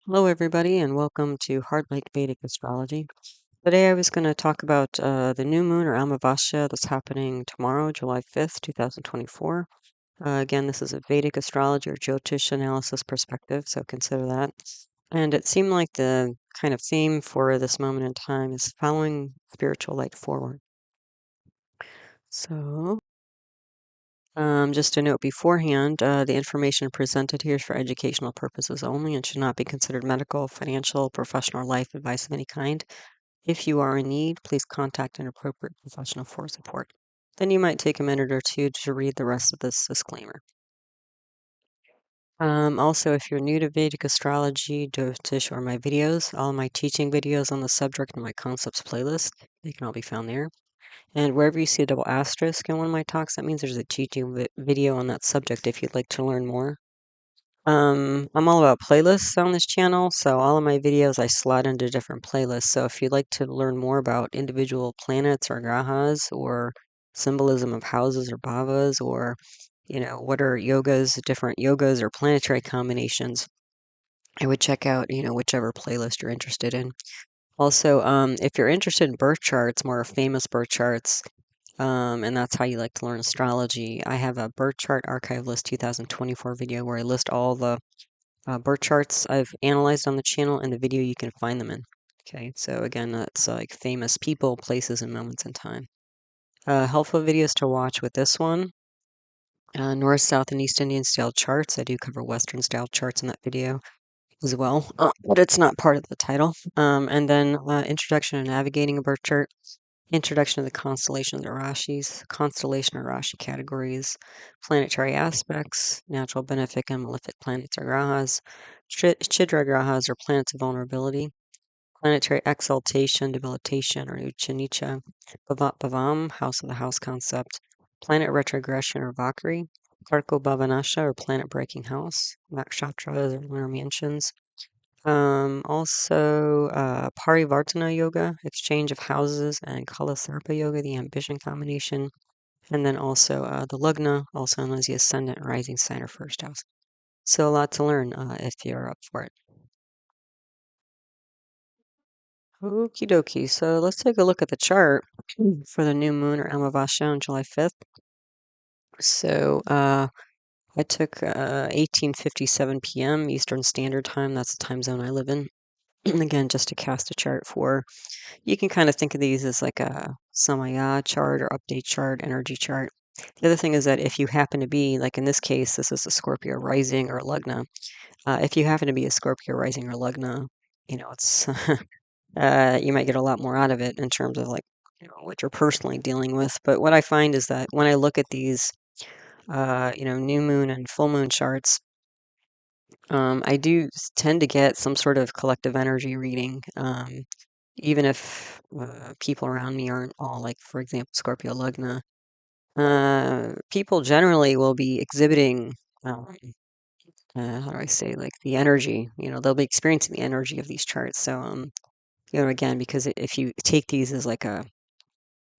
Hello, everybody, and welcome to Heart-Like Vedic Astrology. Today, I was going to talk about the new moon or Amavasya that's happening tomorrow, July 5th, 2024. Again, this is a Vedic astrology or Jyotish analysis perspective, so consider that. And it seemed like the kind of theme for this moment in time is following spiritual light forward. So, just a note beforehand, the information presented here is for educational purposes only and should not be considered medical, financial, professional, or life advice of any kind. If you are in need, please contact an appropriate professional for support. Then you might take a minute or two to read the rest of this disclaimer. Also, if you're new to Vedic astrology, Jyotish, or my videos, all my teaching videos on the subject and my concepts playlist, they can all be found there. And wherever you see a double asterisk in one of my talks, that means there's a teaching video on that subject if you'd like to learn more. I'm all about playlists on this channel, so all of my videos I slot into different playlists. So if you'd like to learn more about individual planets or grahas or symbolism of houses or bhavas or, what are different yogas or planetary combinations, I would check out, whichever playlist you're interested in. Also, if you're interested in birth charts, more famous birth charts, and that's how you like to learn astrology, I have a birth chart archive list 2024 video where I list all the birth charts I've analyzed on the channel and the video you can find them in. Okay, so again, that's like famous people, places, and moments in time. Helpful videos to watch with this one. North, South, and East Indian style charts. I do cover Western style charts in that video as well, but it's not part of the title. And then introduction to navigating a birth chart, introduction to the constellations or rashis, constellation or rashi categories, planetary aspects, natural benefic and malefic planets or grahas, chidra grahas or planets of vulnerability, planetary exaltation, debilitation or uccha nicca, bhavat bhavam, house of the house concept, planet retrogression or vakri, karako or planet breaking house, nakshatras or lunar mansions, also, parivartana yoga, exchange of houses, and kala sarpa yoga, the ambition combination, and then also the lugna, also known as the ascendant rising sign or first house. So a lot to learn if you're up for it. Okie dokie. So let's take a look at the chart for the new moon or Amavasya on July 5th. So I took 18:57 p.m. Eastern Standard Time. That's the time zone I live in. Again, just to cast a chart for. You can kind of think of these as like a samaya chart or update chart, energy chart. The other thing is that if you happen to be, like in this case, this is a Scorpio rising or lugna. If you happen to be a Scorpio rising or lugna, it's you might get a lot more out of it in terms of like what you're personally dealing with. But what I find is that when I look at these, new moon and full moon charts, I do tend to get some sort of collective energy reading. Even if people around me aren't all like, for example, Scorpio Lugna, people generally will be exhibiting, how do I say, like the energy, they'll be experiencing the energy of these charts. So, again, because if you take these as like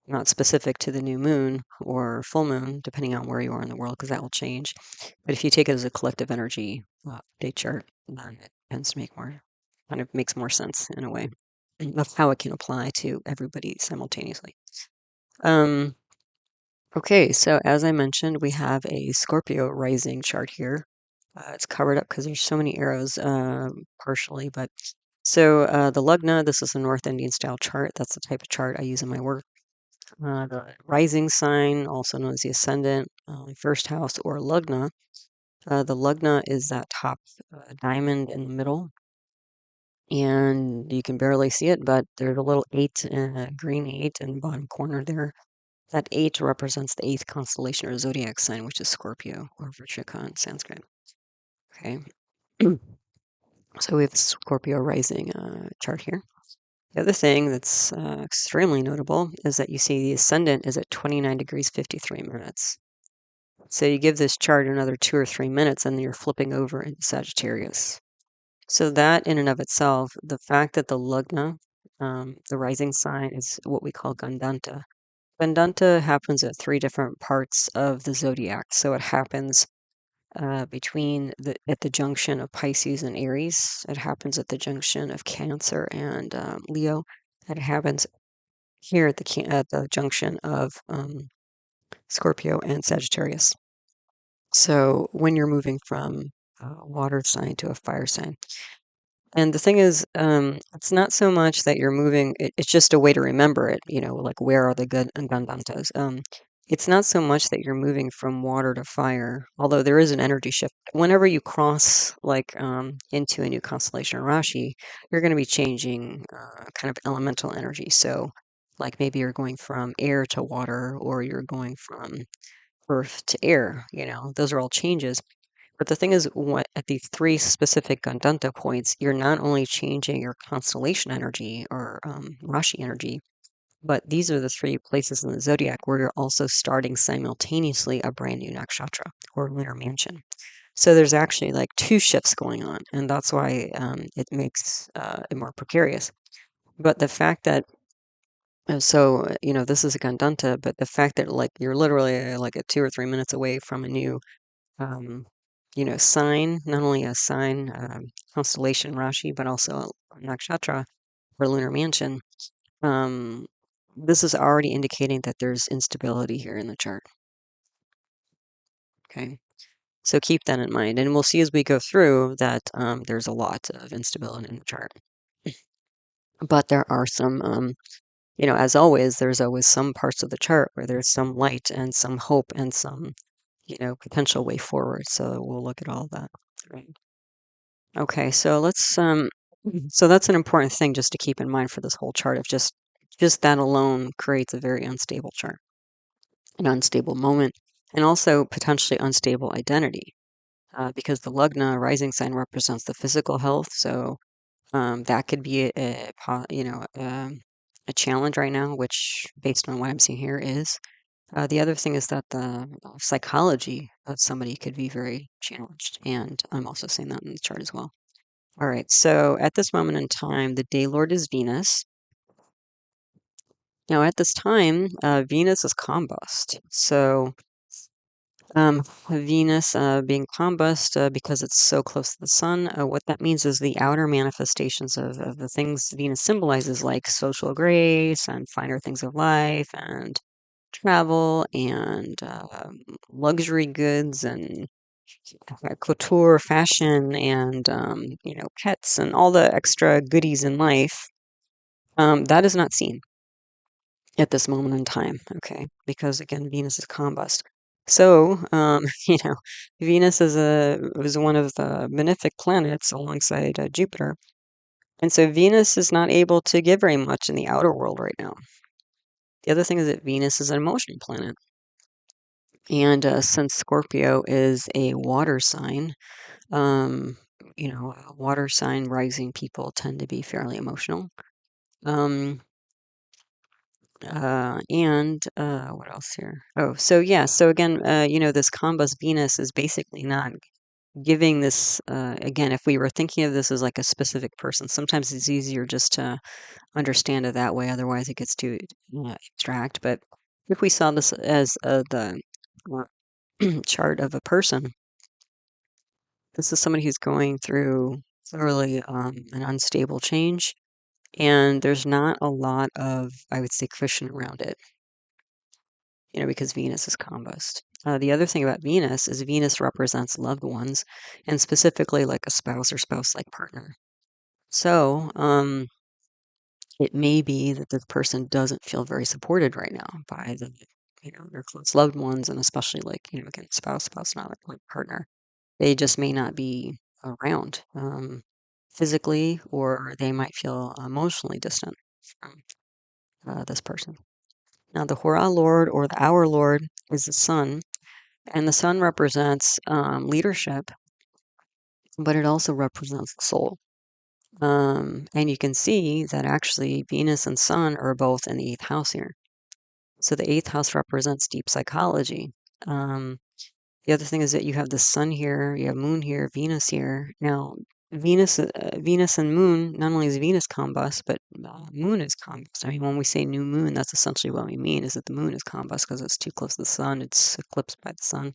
not specific to the new moon or full moon, depending on where you are in the world, because that will change. But if you take it as a collective energy day chart, then it tends to kind of makes more sense in a way of how it can apply to everybody simultaneously. Um, okay, so as I mentioned, we have a Scorpio rising chart here. It's covered up because there's so many arrows, partially, but so the Lugna, this is a North Indian style chart. That's the type of chart I use in my work. The rising sign, also known as the ascendant, first house, or Lugna. The Lugna is that top diamond in the middle, and you can barely see it, but there's a little 8, green 8 in the bottom corner there. That 8 represents the 8th constellation or zodiac sign, which is Scorpio or Vrishika in Sanskrit. Okay. So we have the Scorpio rising chart here. The other thing that's extremely notable is that you see the ascendant is at 29 degrees 53 minutes. So you give this chart another 2 or 3 minutes and you're flipping over into Sagittarius. So that in and of itself, the fact that the Lugna, the rising sign, is what we call Gandanta. Gandanta happens at 3 different parts of the zodiac. So it happens between at the junction of Pisces and Aries. It happens at the junction of Cancer and Leo. It happens here at the junction of Scorpio and Sagittarius. So when you're moving from a water sign to a fire sign. And the thing is, it's not so much that you're moving, it's just a way to remember it, like where are the good Gandantas. It's not so much that you're moving from water to fire, although there is an energy shift. Whenever you cross like into a new constellation or rashi, you're going to be changing kind of elemental energy. So like maybe you're going from air to water, or you're going from earth to air, those are all changes. But the thing is, at these three specific Gandanta points, you're not only changing your constellation energy or Rashi energy, but these are the three places in the zodiac where you're also starting simultaneously a brand new nakshatra or lunar mansion. So there's actually like two shifts going on, and that's why it makes it more precarious. But the fact that this is a Gandanta, but the fact that like you're literally like 2 or 3 minutes away from a new um, sign, not only a sign, constellation Rashi, but also a nakshatra or lunar mansion. Um, this is already indicating that there's instability here in the chart. Okay, so keep that in mind, and we'll see as we go through that there's a lot of instability in the chart. But there are some, as always, there's always some parts of the chart where there's some light and some hope and some, potential way forward. So we'll look at all that. Right. Okay, so so that's an important thing just to keep in mind for this whole chart of just that alone creates a very unstable chart, an unstable moment, and also potentially unstable identity, because the lugna rising sign represents the physical health. So that could be a challenge right now, which based on what I'm seeing here is. The other thing is that the psychology of somebody could be very challenged, and I'm also seeing that in the chart as well. All right, so at this moment in time, the day lord is Venus. Now, at this time, Venus is combust. So, Venus being combust because it's so close to the sun, what that means is the outer manifestations of the things Venus symbolizes, like social grace and finer things of life and travel and luxury goods and couture, fashion, and pets and all the extra goodies in life. That is not seen at this moment in time, okay? Because again, Venus is combust. So, Venus is one of the benefic planets alongside Jupiter, and so Venus is not able to give very much in the outer world right now. The other thing is that Venus is an emotional planet, and since Scorpio is a water sign, um, water sign rising people tend to be fairly emotional. Um, and what else here? Oh, so yeah, so again, this combust Venus is basically not giving this, again, if we were thinking of this as like a specific person, sometimes it's easier just to understand it that way, otherwise it gets too abstract. But if we saw this as the chart of a person, this is somebody who's going through really an unstable change, and there's not a lot of, I would say, cushion around it. Because Venus is combust. The other thing about Venus is Venus represents loved ones, and specifically like a spouse or spouse-like partner. So, it may be that the person doesn't feel very supported right now by their close loved ones, and especially like, again, spouse, not like partner. They just may not be around physically, or they might feel emotionally distant from this person. Now, the Hora Lord or the Hour Lord is the sun, and the sun represents leadership, but it also represents the soul. And you can see that actually Venus and Sun are both in the eighth house here. So the eighth house represents deep psychology. The other thing is that you have the Sun here, you have Moon here, Venus here. Now, Venus and Moon, not only is Venus combust, but Moon is combust. I mean, when we say new moon, that's essentially what we mean, is that the Moon is combust because it's too close to the Sun. It's eclipsed by the Sun.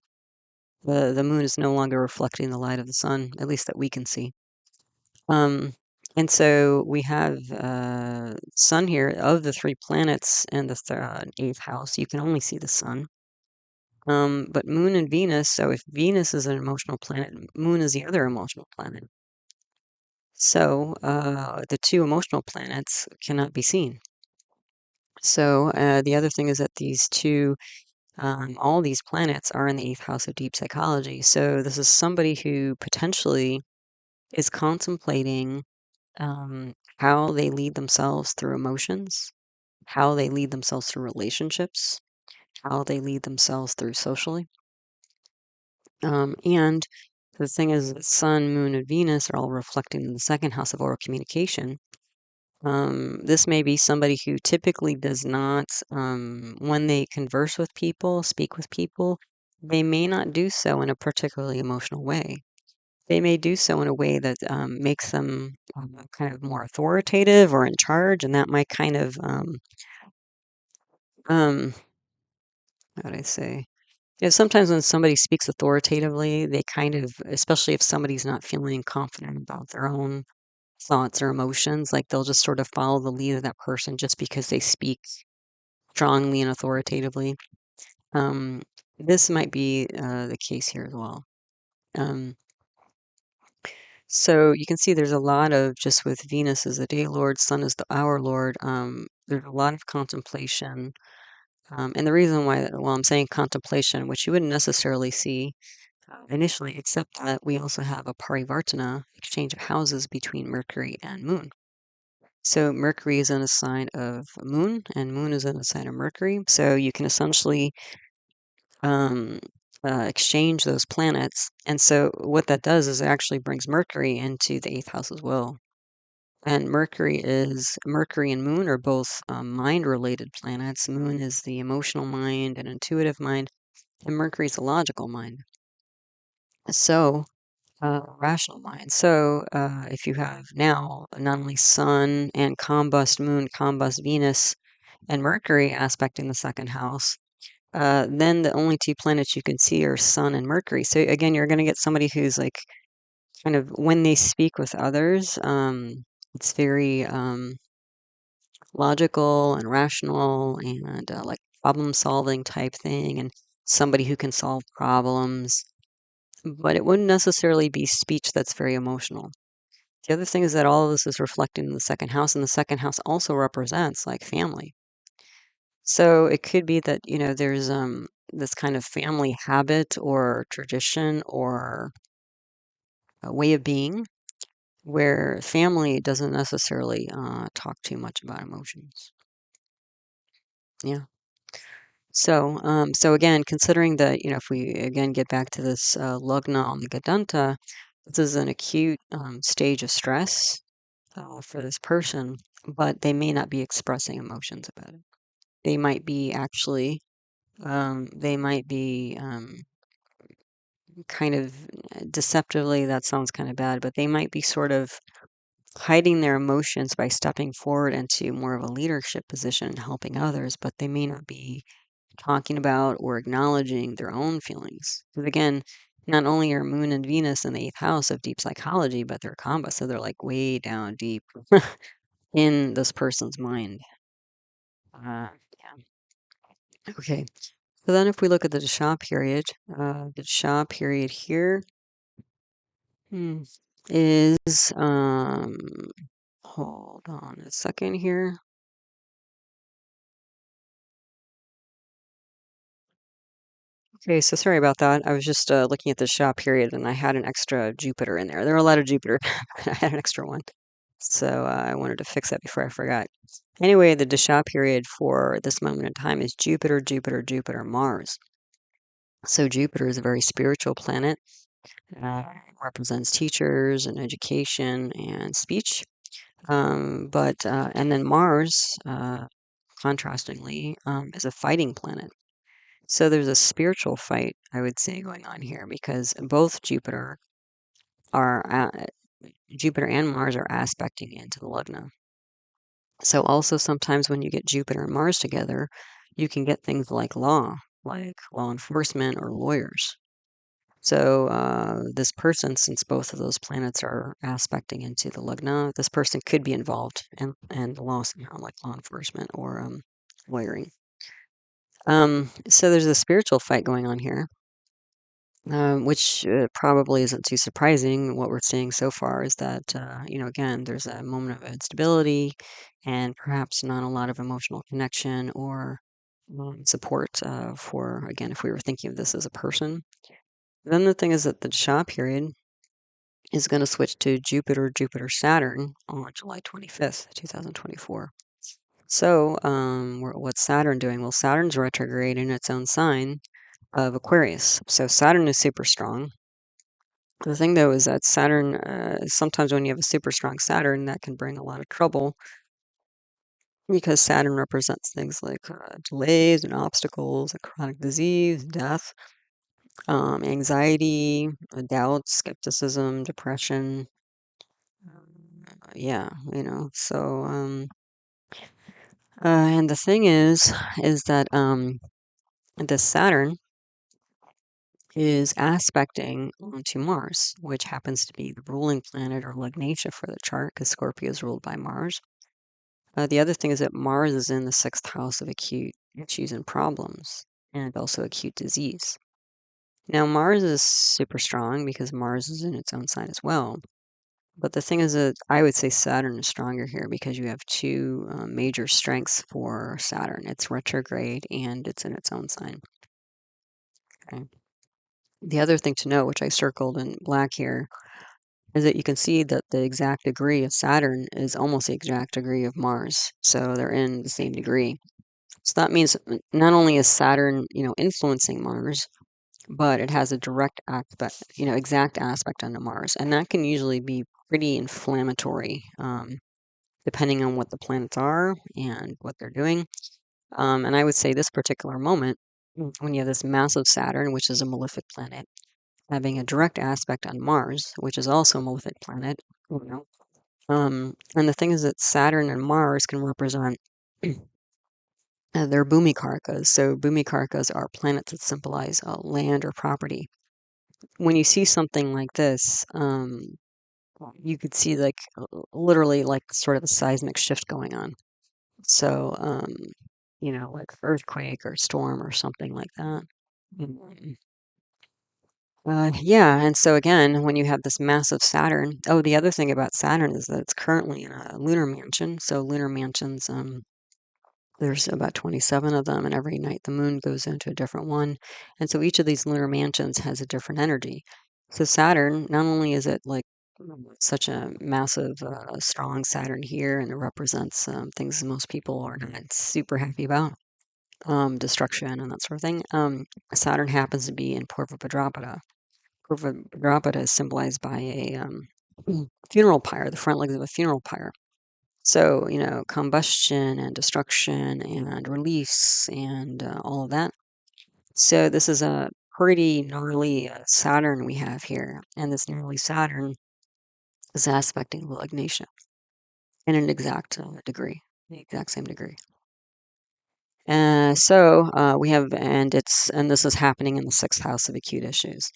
The moon is no longer reflecting the light of the sun, at least that we can see. And so we have sun here. Of the three planets in the eighth house, you can only see the sun. But moon and Venus, so if Venus is an emotional planet, moon is the other emotional planet. So the two emotional planets cannot be seen. So the other thing is that these two, all these planets are in the eighth house of deep psychology. So this is somebody who potentially is contemplating how they lead themselves through emotions, how they lead themselves through relationships, how they lead themselves through socially. And the thing is, that Sun, Moon, and Venus are all reflecting in the second house of oral communication. This may be somebody who typically does not, when they converse with people, speak with people, they may not do so in a particularly emotional way. They may do so in a way that makes them kind of more authoritative or in charge, and that might kind of, um, how do I say? Sometimes when somebody speaks authoritatively, they kind of, especially if somebody's not feeling confident about their own thoughts or emotions, like they'll just sort of follow the lead of that person just because they speak strongly and authoritatively. Um, this might be the case here as well. Um, So you can see there's a lot of, just with Venus as the day lord, Sun is the hour lord, there's a lot of contemplation. And the reason why, well, I'm saying contemplation, which you wouldn't necessarily see initially, except that we also have a parivartana, exchange of houses between Mercury and Moon. So Mercury is in a sign of Moon, and Moon is in a sign of Mercury. So you can essentially um, exchange those planets. And so what that does is it actually brings Mercury into the eighth house as well. And Mercury and Moon are both mind-related planets. Moon is the emotional mind and intuitive mind, and Mercury is the logical mind. So, rational mind. So, if you have now not only Sun and combust Moon, combust Venus, and Mercury aspecting the second house, then the only two planets you can see are Sun and Mercury. So again, you're going to get somebody who's like kind of, when they speak with others, it's very logical and rational and like problem solving type thing, and somebody who can solve problems, but it wouldn't necessarily be speech that's very emotional. The other thing is that all of this is reflected in the second house, and the second house also represents like family. So it could be that, there's this kind of family habit or tradition or a way of being where family doesn't necessarily talk too much about emotions. Yeah. So again, considering that, if we again get back to this lugna on the Gadanta, this is an acute stage of stress for this person, but they may not be expressing emotions about it. They might be actually, they might be kind of deceptively, that sounds kind of bad, but they might be sort of hiding their emotions by stepping forward into more of a leadership position and helping others, but they may not be talking about or acknowledging their own feelings. Because again, not only are Moon and Venus in the eighth house of deep psychology, but they're combos, so they're like way down deep in this person's mind. Yeah. Okay. So then, if we look at the Dasha period, the Dasha period here hmm, is hold on a second here. Okay, so sorry about that. I was just looking at the Dasha period, and I had an extra Jupiter in there. There were a lot of Jupiter, but I had an extra one. So I wanted to fix that before I forgot. Anyway, the Dasha period for this moment in time is Jupiter, Jupiter, Jupiter, Mars. So Jupiter is a very spiritual planet, represents teachers and education and speech. But and then Mars, contrastingly, is a fighting planet. So there's a spiritual fight, I would say, going on here because both Jupiter and Mars are aspecting into the Lugna. So also sometimes when you get Jupiter and Mars together, you can get things like law enforcement or lawyers. So this person, since both of those planets are aspecting into the lugna, this person could be involved in the law somehow, like law enforcement or lawyering. So there's a spiritual fight going on here, which probably isn't too surprising. What we're seeing so far is that, again, there's a moment of instability and perhaps not a lot of emotional connection or support for, again, if we were thinking of this as a person. Then the thing is that the Dasha period is going to switch to Jupiter Saturn on July 25th, 2024. So, what's Saturn doing? Well, Saturn's retrograde in its own sign of Aquarius. So Saturn is super strong. The thing though is that Saturn, sometimes when you have a super strong Saturn, that can bring a lot of trouble because Saturn represents things like delays and obstacles, and chronic disease, death, anxiety, doubt, skepticism, depression. Yeah, and the thing is that the Saturn is aspecting onto Mars, which happens to be the ruling planet or Lugnatia for the chart, because Scorpio is ruled by Mars. The other thing is that Mars is in the sixth house of acute issues and problems, and also acute disease. Now, Mars is super strong because Mars is in its own sign as well. But the thing is that I would say Saturn is stronger here because you have two major strengths for Saturn. It's retrograde and it's in its own sign. Okay. The other thing to note, which I circled in black here, is that you can see that the exact degree of Saturn is almost the exact degree of Mars. So they're in the same degree. So that means not only is Saturn, influencing Mars, but it has a direct aspect, exact aspect onto Mars. And that can usually be pretty inflammatory, depending on what the planets are and what they're doing. And I would say this particular moment, when you have this massive Saturn, which is a malefic planet, having a direct aspect on Mars, which is also a malefic planet, and the thing is that Saturn and Mars can represent they're bhumikarakas. So bhumikarakas are planets that symbolize land or property. When you see something like this, you could see like literally like sort of a seismic shift going on. So, like earthquake or storm or something like that. Mm. Yeah, and so again, when you have this massive Saturn, oh, the other thing about Saturn is that it's currently in a lunar mansion. So lunar mansions, there's about 27 of them, and every night the moon goes into a different one. And so each of these lunar mansions has a different energy. So Saturn, not only is it like such a massive, strong Saturn here, and it represents things most people are not super happy about, destruction and that sort of thing. Saturn happens to be in Purva Bhadrapada. Purva Bhadrapada is symbolized by a funeral pyre, the front legs of a funeral pyre. So, combustion and destruction and release and all of that. So, this is a pretty gnarly Saturn we have here. And this gnarly Saturn is aspecting the Lugnatia in an exact degree, the exact same degree. So we have, and this is happening in the sixth house of acute issues.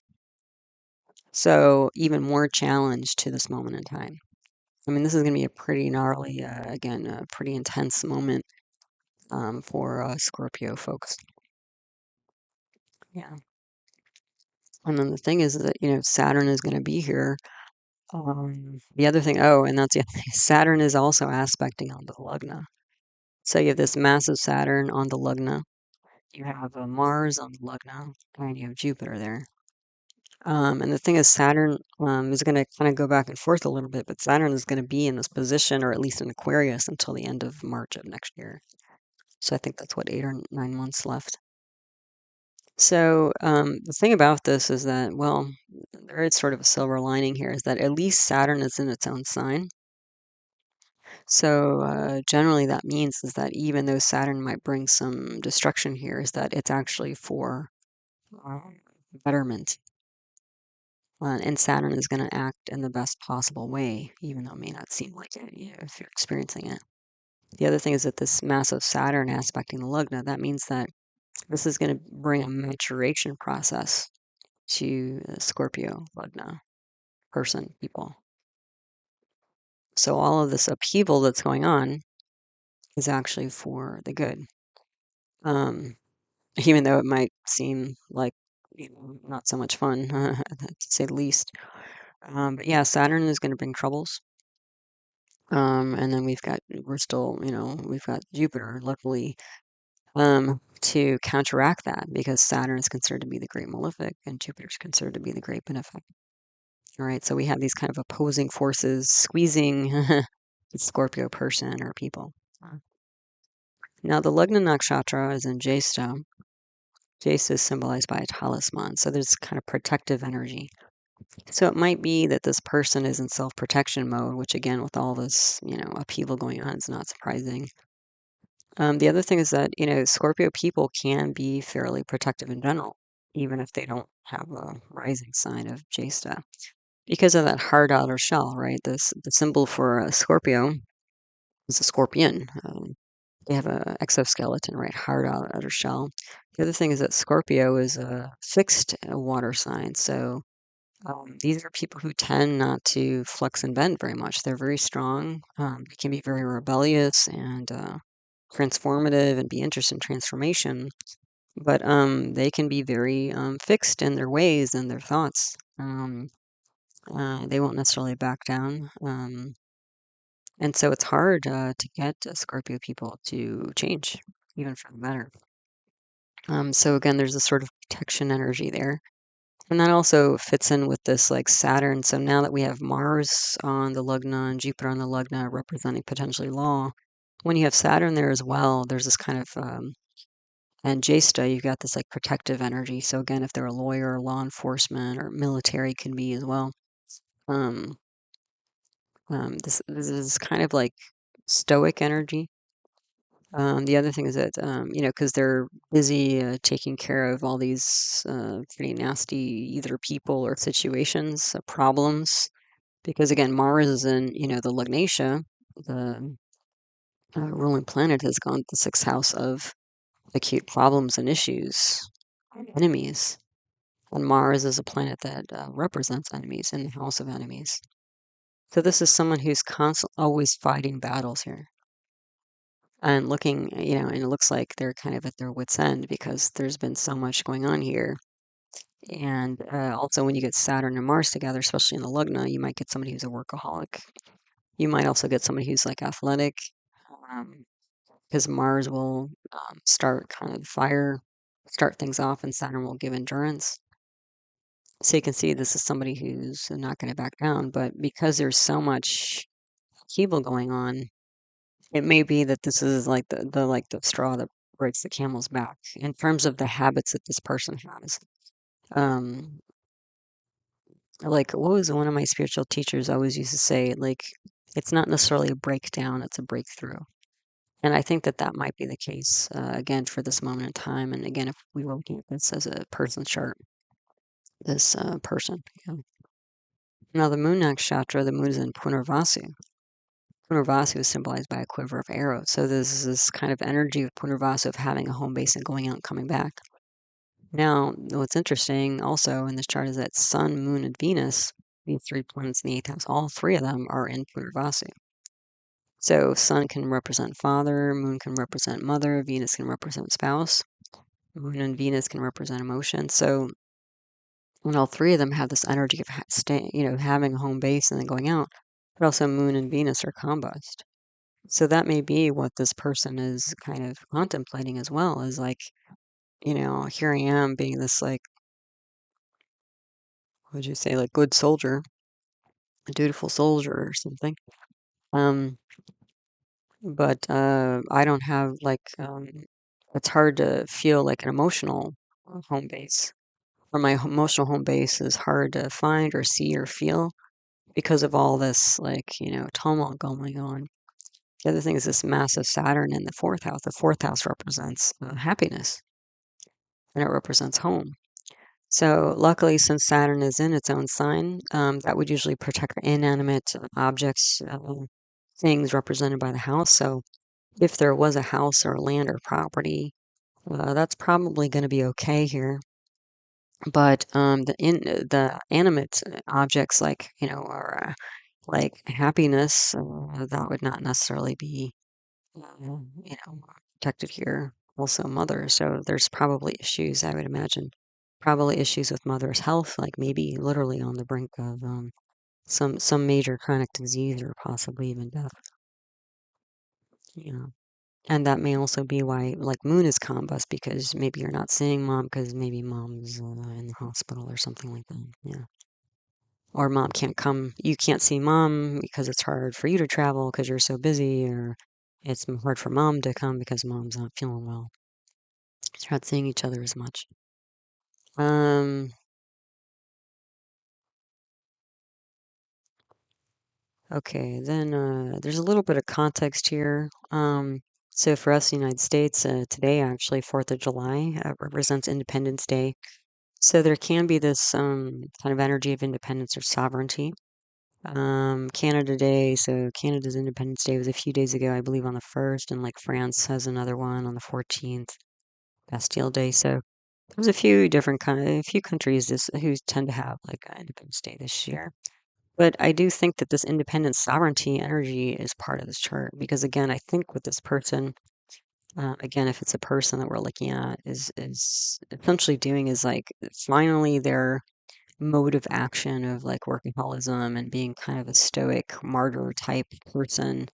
So even more challenge to this moment in time. I mean, this is going to be a pretty gnarly, again, a pretty intense moment for Scorpio folks. Yeah. And then the thing is that, Saturn is going to be here. The other thing, and that's the other thing, Saturn is also aspecting on the Lugna. So you have this massive Saturn on the Lugna. You have Mars on the Lugna, and you have Jupiter there. And the thing is, Saturn is going to kind of go back and forth a little bit, but Saturn is going to be in this position, or at least in Aquarius, until the end of March of next year. So I think that's what, 8 or 9 months left. So the thing about this is that, well, there is sort of a silver lining here, is that at least Saturn is in its own sign. So generally that means is that even though Saturn might bring some destruction here, is that it's actually for betterment. And Saturn is going to act in the best possible way, even though it may not seem like it, if you're experiencing it. The other thing is that this massive Saturn aspecting the Lugna, that means that this is going to bring a maturation process to Scorpio, Lagna, person, people. So all of this upheaval that's going on is actually for the good. Even though it might seem like, not so much fun, to say the least. But yeah, Saturn is going to bring troubles. And then we've got Jupiter, luckily, to counteract that, because Saturn is considered to be the great malefic and Jupiter is considered to be the great benefic. All right, so we have these kind of opposing forces squeezing the Scorpio person or people. Now, the Lagna nakshatra is in Jyestha. Jyestha is symbolized by a talisman, so there's kind of protective energy. So it might be that this person is in self-protection mode, which again, with all this, upheaval going on, is not surprising. The other thing is that, Scorpio people can be fairly protective in general, even if they don't have a rising sign of Jyestha, because of that hard outer shell, right? The symbol for a Scorpio is a scorpion. They have a exoskeleton, right? Hard outer shell. The other thing is that Scorpio is a fixed water sign, so these are people who tend not to flex and bend very much. They're very strong. They can be very rebellious and transformative and be interested in transformation, but they can be very fixed in their ways and their thoughts. They won't necessarily back down. And so it's hard to get Scorpio people to change, even for the better. So again, there's a sort of protection energy there. And that also fits in with this like Saturn. So now that we have Mars on the Lagna and Jupiter on the Lagna representing potentially law, when you have Saturn there as well, there's this kind of, and Jyestha, you've got this like protective energy. So again, if they're a lawyer, law enforcement, or military can be as well. Um, this is kind of like stoic energy. The other thing is that, because they're busy taking care of all these pretty nasty either people or situations, problems. Because again, Mars is in, the Lugnatia, the ruling planet has gone to the sixth house of acute problems and issues, enemies. And Mars is a planet that represents enemies in the house of enemies. So this is someone who's constantly always fighting battles here. And looking, and it looks like they're kind of at their wits' end because there's been so much going on here. And also, when you get Saturn and Mars together, especially in the Lugna, you might get somebody who's a workaholic. You might also get somebody who's like athletic, because Mars will start kind of start things off, and Saturn will give endurance. So you can see this is somebody who's not going to back down. But because there's so much upheaval going on, it may be that this is like the straw that breaks the camel's back in terms of the habits that this person has. Um, like what was one of my spiritual teachers always used to say, like, it's not necessarily a breakdown, it's a breakthrough. And I think that that might be the case, again, for this moment in time. And again, if we were looking at this as a person chart, this person. Yeah. Now, the moon nakshatra, the moon is in Punarvasu. Punarvasu is symbolized by a quiver of arrows. So there's this kind of energy of Punarvasu of having a home base and going out and coming back. Now, what's interesting also in this chart is that Sun, Moon, and Venus, these three planets in the eighth house, all three of them are in Punarvasu. So Sun can represent father, Moon can represent mother, Venus can represent spouse, Moon and Venus can represent emotion. So, and all three of them have this energy of having a home base and then going out. But also Moon and Venus are combust. So that may be what this person is kind of contemplating as well, is like, here I am being this like, what would you say, like good soldier, a dutiful soldier or something. Um, but I don't have like, it's hard to feel like an emotional home base. Or my emotional home base is hard to find or see or feel because of all this like, tumult going on. The other thing is this massive Saturn in the fourth house. The fourth house represents happiness, and it represents home. So luckily, since Saturn is in its own sign, that would usually protect inanimate objects, things represented by the house. So if there was a house or land or property, that's probably going to be okay here. But the animate objects like or like happiness that would not necessarily be protected here. Also, mother. So there's probably issues. I would imagine probably issues with mother's health, like maybe literally on the brink of some major chronic disease or possibly even death. Yeah. And that may also be why, like, moon is combust because maybe you're not seeing mom because maybe mom's in the hospital or something like that. Yeah. Or mom can't come. You can't see mom because it's hard for you to travel because you're so busy, or it's hard for mom to come because mom's not feeling well. You're not seeing each other as much. Um, okay, then there's a little bit of context here. So for us, in the United States, today actually, 4th of July represents Independence Day. So there can be this kind of energy of independence or sovereignty. Canada Day, so Canada's Independence Day was a few days ago, I believe on the 1st, and like France has another one on the 14th, Bastille Day. So there's a few different a few countries who tend to have like Independence Day this year. But I do think that this independent sovereignty energy is part of this chart because again, I think with this person, again, if it's a person that we're looking at, is essentially doing is like finally their mode of action of like workaholism and being kind of a stoic martyr type person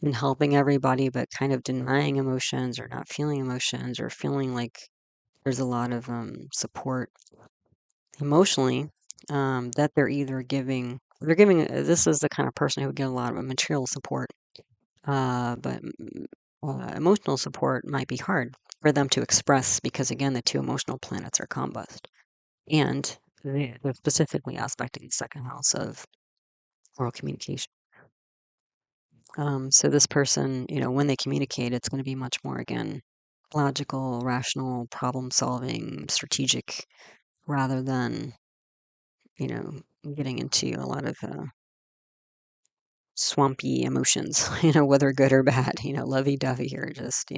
and helping everybody, but kind of denying emotions or not feeling emotions or feeling like there's a lot of support emotionally that they're giving this is the kind of person who would get a lot of material support but emotional support might be hard for them to express because again the two emotional planets are combust and they're specifically aspecting the second house of oral communication. So this person, when they communicate, it's going to be much more again logical, rational, problem solving, strategic, rather than you know getting into a lot of swampy emotions, whether good or bad, lovey-dovey here, just,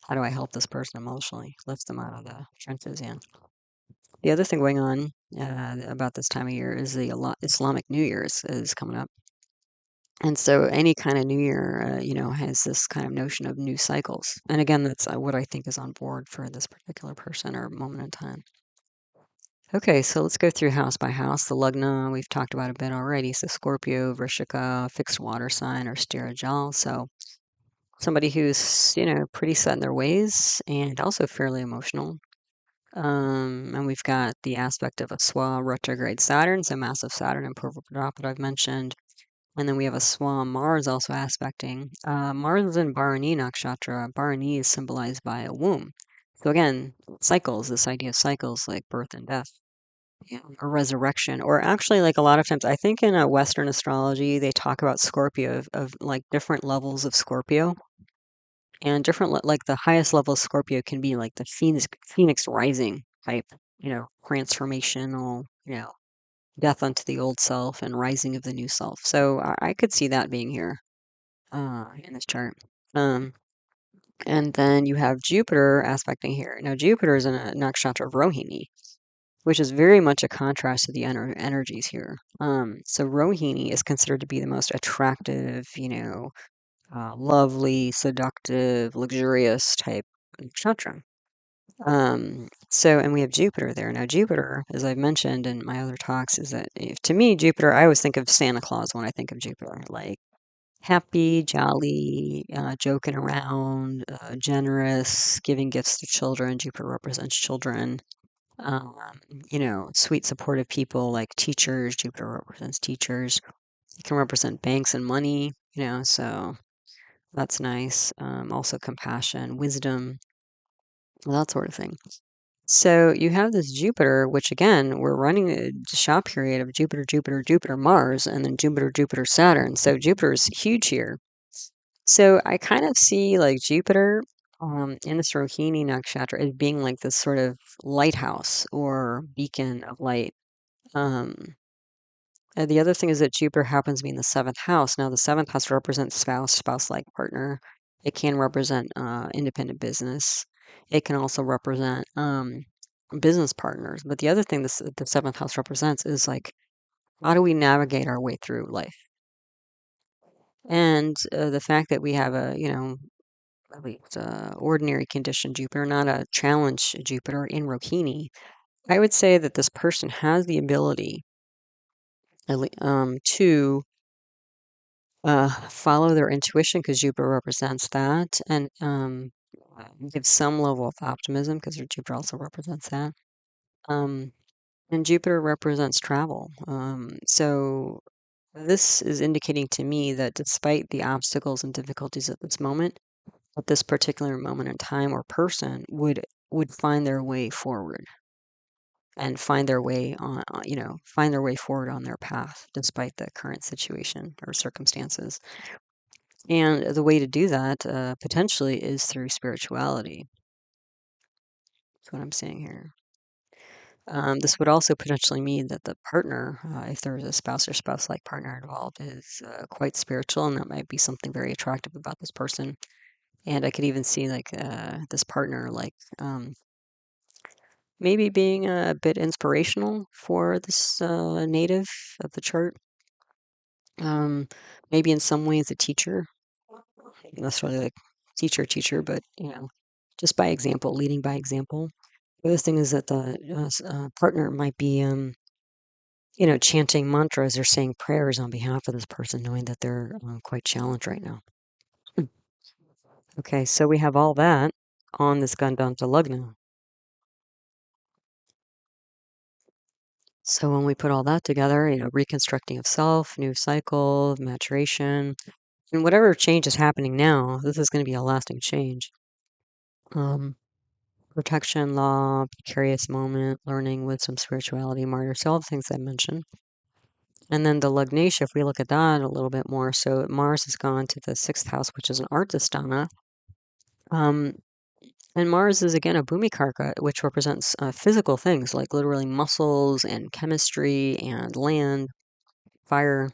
how do I help this person emotionally, lift them out of the trenches, yeah. The other thing going on about this time of year is the Islamic New Year's is coming up. And so any kind of new year, has this kind of notion of new cycles. And again, that's what I think is on board for this particular person or moment in time. Okay, so let's go through house by house. The Lugna, we've talked about a bit already. So Scorpio, Vrishika, fixed water sign, or Stirajal. So somebody who's, pretty set in their ways and also fairly emotional. And we've got the aspect of a Swa retrograde Saturn, so massive Saturn and Purva Bhadrapada I've mentioned. And then we have a Swa Mars also aspecting. Mars is in Bharani nakshatra. Bharani is symbolized by a womb. So again, cycles, this idea of cycles like birth and death. Yeah, or resurrection, or actually, like a lot of times, I think in Western astrology, they talk about Scorpio of like different levels of Scorpio, and like the highest level of Scorpio can be like the Phoenix rising type, transformational, death unto the old self and rising of the new self. So I could see that being here in this chart. And then you have Jupiter aspecting here. Now Jupiter is in a nakshatra of Rohini, which is very much a contrast to the energies here. So Rohini is considered to be the most attractive, lovely, seductive, luxurious type nakshatra. And we have Jupiter there. Now, Jupiter, as I've mentioned in my other talks, is that to me, Jupiter, I always think of Santa Claus when I think of Jupiter, like happy, jolly, joking around, generous, giving gifts to children. Jupiter represents children. Um, sweet, supportive people like teachers. Jupiter represents teachers. It can represent banks and money, so that's nice. Also compassion, wisdom, that sort of thing. So you have this Jupiter, which again, we're running a shop period of Jupiter, Jupiter, Jupiter, Mars, and then Jupiter, Jupiter, Saturn. So Jupiter's huge here. So I kind of see like Jupiter in this Rohini nakshatra as being like this sort of lighthouse or beacon of light. Um, and the other thing is that Jupiter happens to be in the seventh house. Now, the seventh house represents spouse-like partner. It can represent independent business. It can also represent business partners. But the other thing the seventh house represents is like, how do we navigate our way through life? And the fact that we have a, at least ordinary condition Jupiter, not a challenge Jupiter in Rohini, I would say that this person has the ability to follow their intuition because Jupiter represents that, and give some level of optimism because Jupiter also represents that. And Jupiter represents travel. So this is indicating to me that despite the obstacles and difficulties at this moment, at this particular moment in time or person would find their way forward and find their way find their way forward on their path despite the current situation or circumstances. And the way to do that potentially is through spirituality. That's what I'm saying here. This would also potentially mean that the partner, if there's a spouse or spouse-like partner involved, is quite spiritual, and that might be something very attractive about this person. And I could even see like this partner, like maybe being a bit inspirational for this native of the chart. Maybe in some ways a teacher, not necessarily like teacher, but just by example, leading by example. The other thing is that the partner might be chanting mantras or saying prayers on behalf of this person, knowing that they're quite challenged right now. Okay, so we have all that on this Gandanta Lagna. So when we put all that together, reconstructing of self, new cycle, maturation, and whatever change is happening now, this is going to be a lasting change. Protection, law, precarious moment, learning, wisdom, spirituality, martyr, so all the things I mentioned. And then the Lagnesha, if we look at that a little bit more, so Mars has gone to the sixth house, which is an Arthastana. And Mars is again a Bhumikarka, which represents physical things like literally muscles and chemistry and land, fire.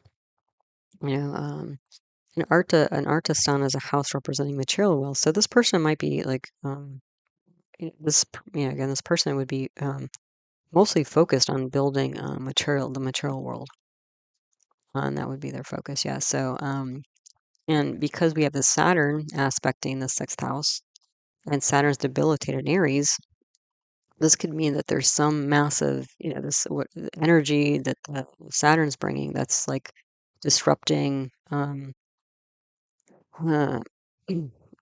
An Arthastana is a house representing material wealth. So this person might be like this person would be mostly focused on building the material world, and that would be their focus. Yeah. So and because we have the Saturn aspecting the sixth house, and Saturn's debilitated in Aries, this could mean that there's some massive, energy that Saturn's bringing that's like disrupting, uh,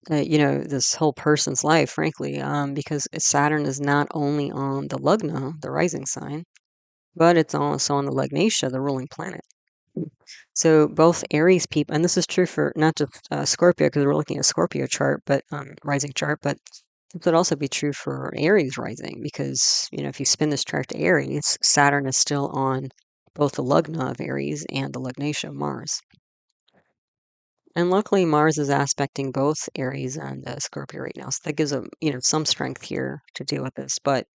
this whole person's life, frankly, because Saturn is not only on the Lugna, the rising sign, but it's also on the Lugnatia, the ruling planet. So both Aries people, and this is true for not just Scorpio, because we're looking at Scorpio chart, but rising chart, but it would also be true for Aries rising, because if you spin this chart to Aries, Saturn is still on both the Lugna of Aries and the Lugnatia of Mars. And luckily, Mars is aspecting both Aries and Scorpio right now, so that gives them some strength here to deal with this. But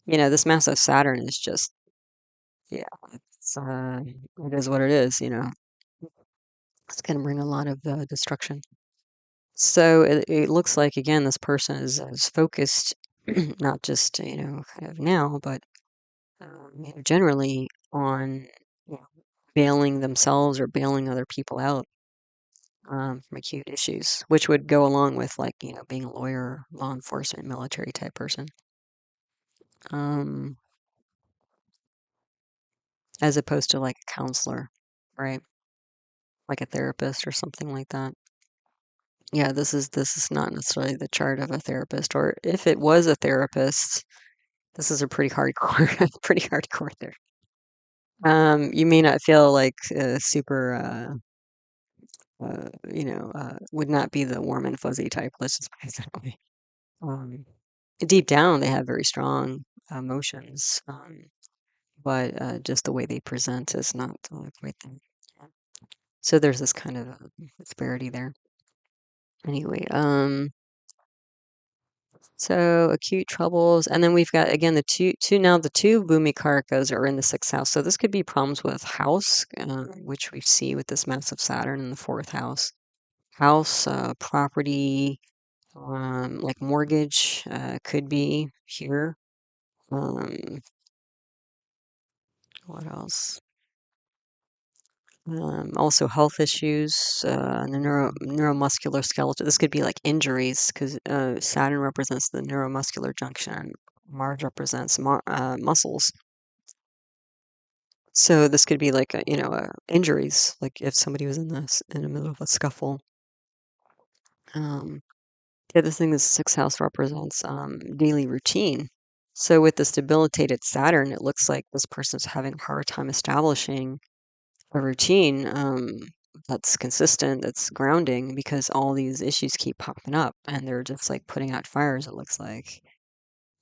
this massive Saturn is just yeah, it is what it is. It's going to bring a lot of destruction. So it looks like again this person is focused, not just kind of now, but generally on bailing themselves or bailing other people out from acute issues, which would go along with like being a lawyer, law enforcement, military type person, um, as opposed to like a counselor, right? Like a therapist or something like that. Yeah, this is not necessarily the chart of a therapist, or if it was a therapist, this is a pretty hardcore, pretty hardcore there. You may not feel like super, would not be the warm and fuzzy type. Let's just put it that way. Um, Deep down, they have very strong emotions, but just the way they present is not quite that. Yeah. So there's this kind of disparity there. Anyway, so acute troubles, and then we've got again the two Bhumikarakas are in the sixth house. So this could be problems with house, which we see with this massive Saturn in the fourth house. House, property, like mortgage, could be here. What else? Also health issues, the neuromuscular skeleton. This could be like injuries because Saturn represents the neuromuscular junction, and Mars represents muscles. So this could be like injuries, like if somebody was in the middle of a scuffle. The other thing is 6th house represents daily routine. So with this debilitated Saturn, it looks like this person's having a hard time establishing a routine that's consistent, that's grounding, because all these issues keep popping up and they're just like putting out fires, it looks like.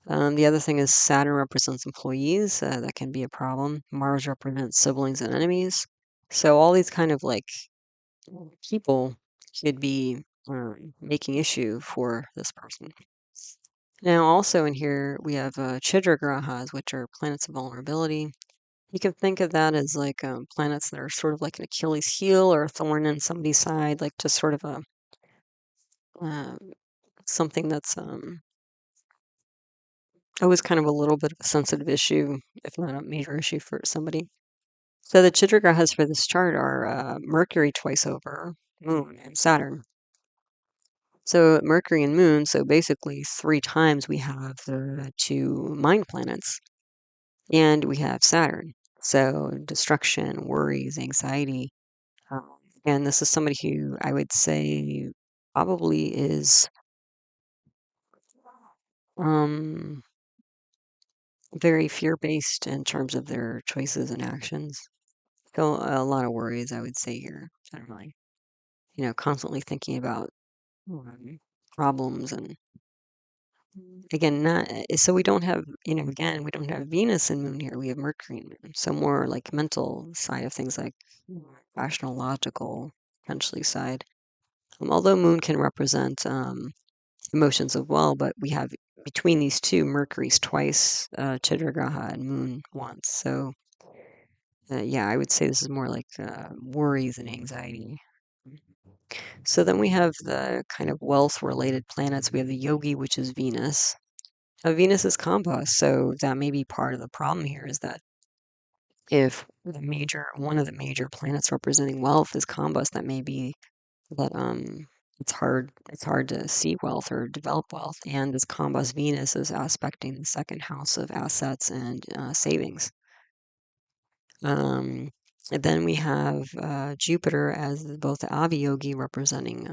The other thing is Saturn represents employees. That can be a problem. Mars represents siblings and enemies. So all these kind of like people could be making issue for this person. Now, also in here, we have chidra grahas, which are planets of vulnerability. You can think of that as like planets that are sort of like an Achilles heel or a thorn in somebody's side, like just sort of a uh, something that's always kind of a little bit of a sensitive issue, if not a major issue for somebody. So the chidra grahas for this chart are Mercury twice over, Moon, and Saturn. So Mercury and Moon, so basically 3 times we have the 2 mind planets, and we have Saturn. So destruction, worries, anxiety. And this is somebody who I would say probably is um, very fear-based in terms of their choices and actions. So a lot of worries, I would say here, generally. Constantly thinking about problems and again, not so we don't have, again, we don't have Venus and Moon here. We have Mercury and Moon. So more like mental side of things, like rational, logical, potentially side. Although Moon can represent emotions as well, but we have between these two, Mercury's twice, Chidragraha, and Moon once. So yeah, I would say this is more like worries and anxiety. So then we have the kind of wealth related planets. We have the Yogi, which is Venus. Venus is compass, so that may be part of the problem here is that if one of the major planets representing wealth is compass, that may be that it's hard to see wealth or develop wealth. And this compass Venus is aspecting the 2nd house of assets and savings. And then we have Jupiter as both the Aviyogi representing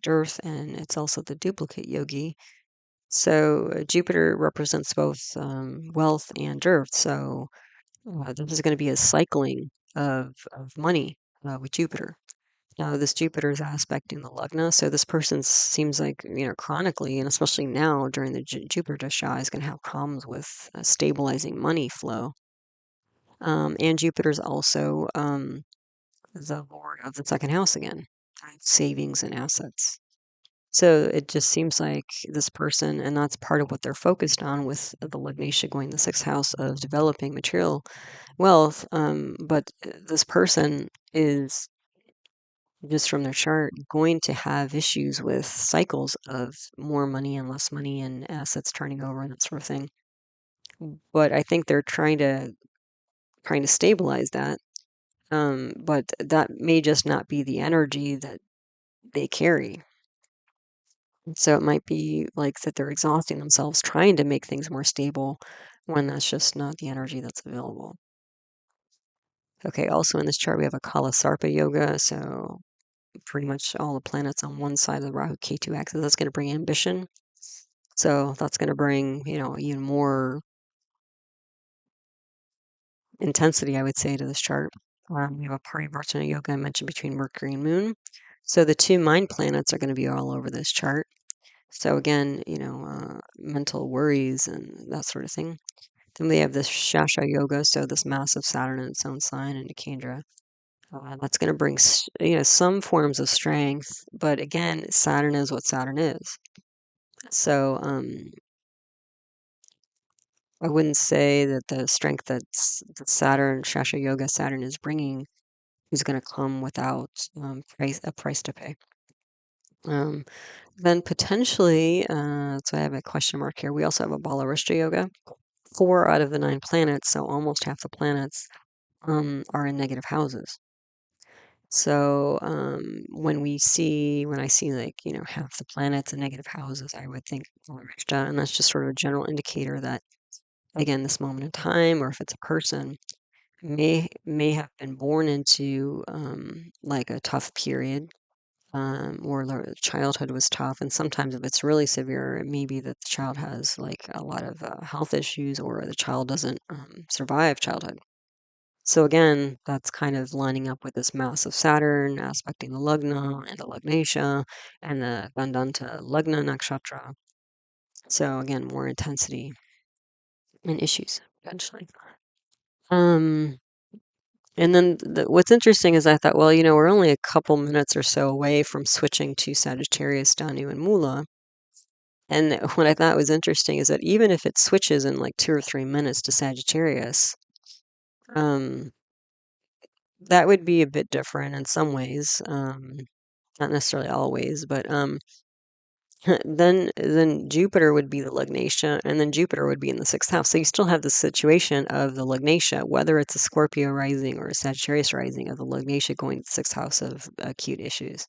Earth, and it's also the duplicate yogi. So Jupiter represents both wealth and earth. So this is going to be a cycling of money with Jupiter. Now, this Jupiter is aspecting the Lugna, so this person seems like, chronically, and especially now during the Jupiter Dasha, is going to have problems with stabilizing money flow. And Jupiter is also the lord of the 2nd house again, savings and assets. So it just seems like this person, and that's part of what they're focused on with the Lugnatia going the 6th house of developing material wealth. But this person is just from their chart going to have issues with cycles of more money and less money and assets turning over and that sort of thing. But I think they're trying to stabilize that. But that may just not be the energy that they carry. So it might be like that they're exhausting themselves trying to make things more stable when that's just not the energy that's available. Okay, also in this chart we have a Kala Sarpa yoga, so pretty much all the planets on one side of the Rahu Ketu axis. That's going to bring ambition. So that's going to bring, even more intensity, I would say, to this chart. We have a parivartana yoga I mentioned between Mercury and Moon. So the 2 mind planets are going to be all over this chart. So again, mental worries and that sort of thing. Then we have this Shasha Yoga, so this massive Saturn in its own sign into Kendra. That's going to bring, some forms of strength, but again, Saturn is what Saturn is. So I wouldn't say that the strength that Saturn, Shasha Yoga Saturn is bringing is going to come without a price to pay. Then potentially, so I have a question mark here. We also have a Balarishta yoga. 4 out of the 9 planets, so almost half the planets, are in negative houses. So when I see like, half the planets in negative houses, I would think Balarishta, and that's just sort of a general indicator that, again, this moment in time, or if it's a person, may have been born into like a tough period, or their childhood was tough. And sometimes, if it's really severe, it may be that the child has like a lot of health issues, or the child doesn't survive childhood. So again, that's kind of lining up with this massive Saturn aspecting the Lagna and the Lagnasha and the Gandanta Lagna nakshatra. So again, more intensity and issues potentially. Um, And then what's interesting is I thought, well, we're only a couple minutes or so away from switching to Sagittarius, Danu, and Mula. And what I thought was interesting is that even if it switches in like 2 or 3 minutes to Sagittarius, um, that would be a bit different in some ways. Not necessarily always, but then Jupiter would be the Lugnatia, and then Jupiter would be in the 6th house. So you still have the situation of the Lugnatia, whether it's a Scorpio rising or a Sagittarius rising, of the Lugnatia going to the 6th house of acute issues.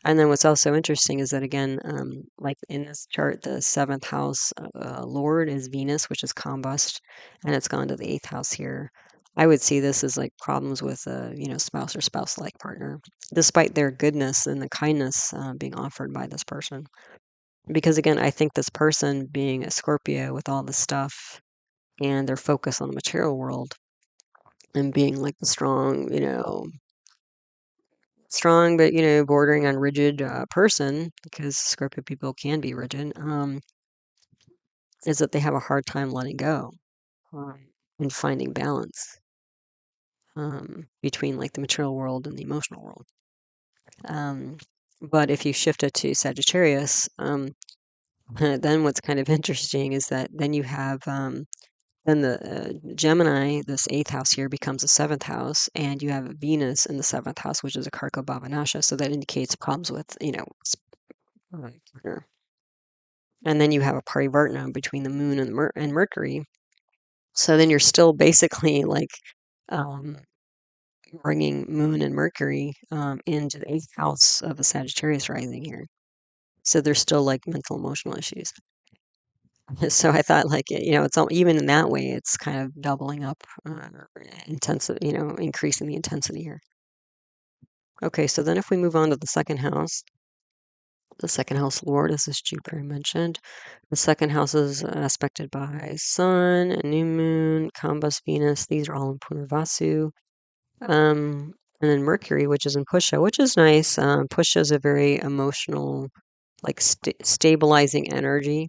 And then what's also interesting is that, again, like in this chart, the 7th house Lord is Venus, which is combust, and it's gone to the 8th house here. I would see this as like problems with a spouse or spouse-like partner, despite their goodness and the kindness being offered by this person. Because again, I think this person being a Scorpio with all this stuff and their focus on the material world and being like the strong but bordering on rigid person, because Scorpio people can be rigid, is that they have a hard time letting go, and finding balance between like the material world and the emotional world. But if you shift it to Sagittarius, then what's kind of interesting is that then you have then the Gemini, this 8th house here, becomes the 7th house, and you have Venus in the 7th house, which is a karako bhavanasha. So that indicates problems with partner. And then you have a parivartana between the moon and Mercury. So then you're still basically like um, bringing moon and Mercury into the 8th house of a Sagittarius rising here. So there's still like mental emotional issues. So I thought, like, it's all, even in that way, it's kind of doubling up, intensive, increasing the intensity here. Okay, so then if we move on to the 2nd house, the 2nd house Lord is this Jupiter I mentioned. The 2nd house is aspected by Sun, a new moon, combust Venus. These are all in Punarvasu. And then Mercury, which is in Pushya, which is nice. Pushya is a very emotional, like stabilizing energy.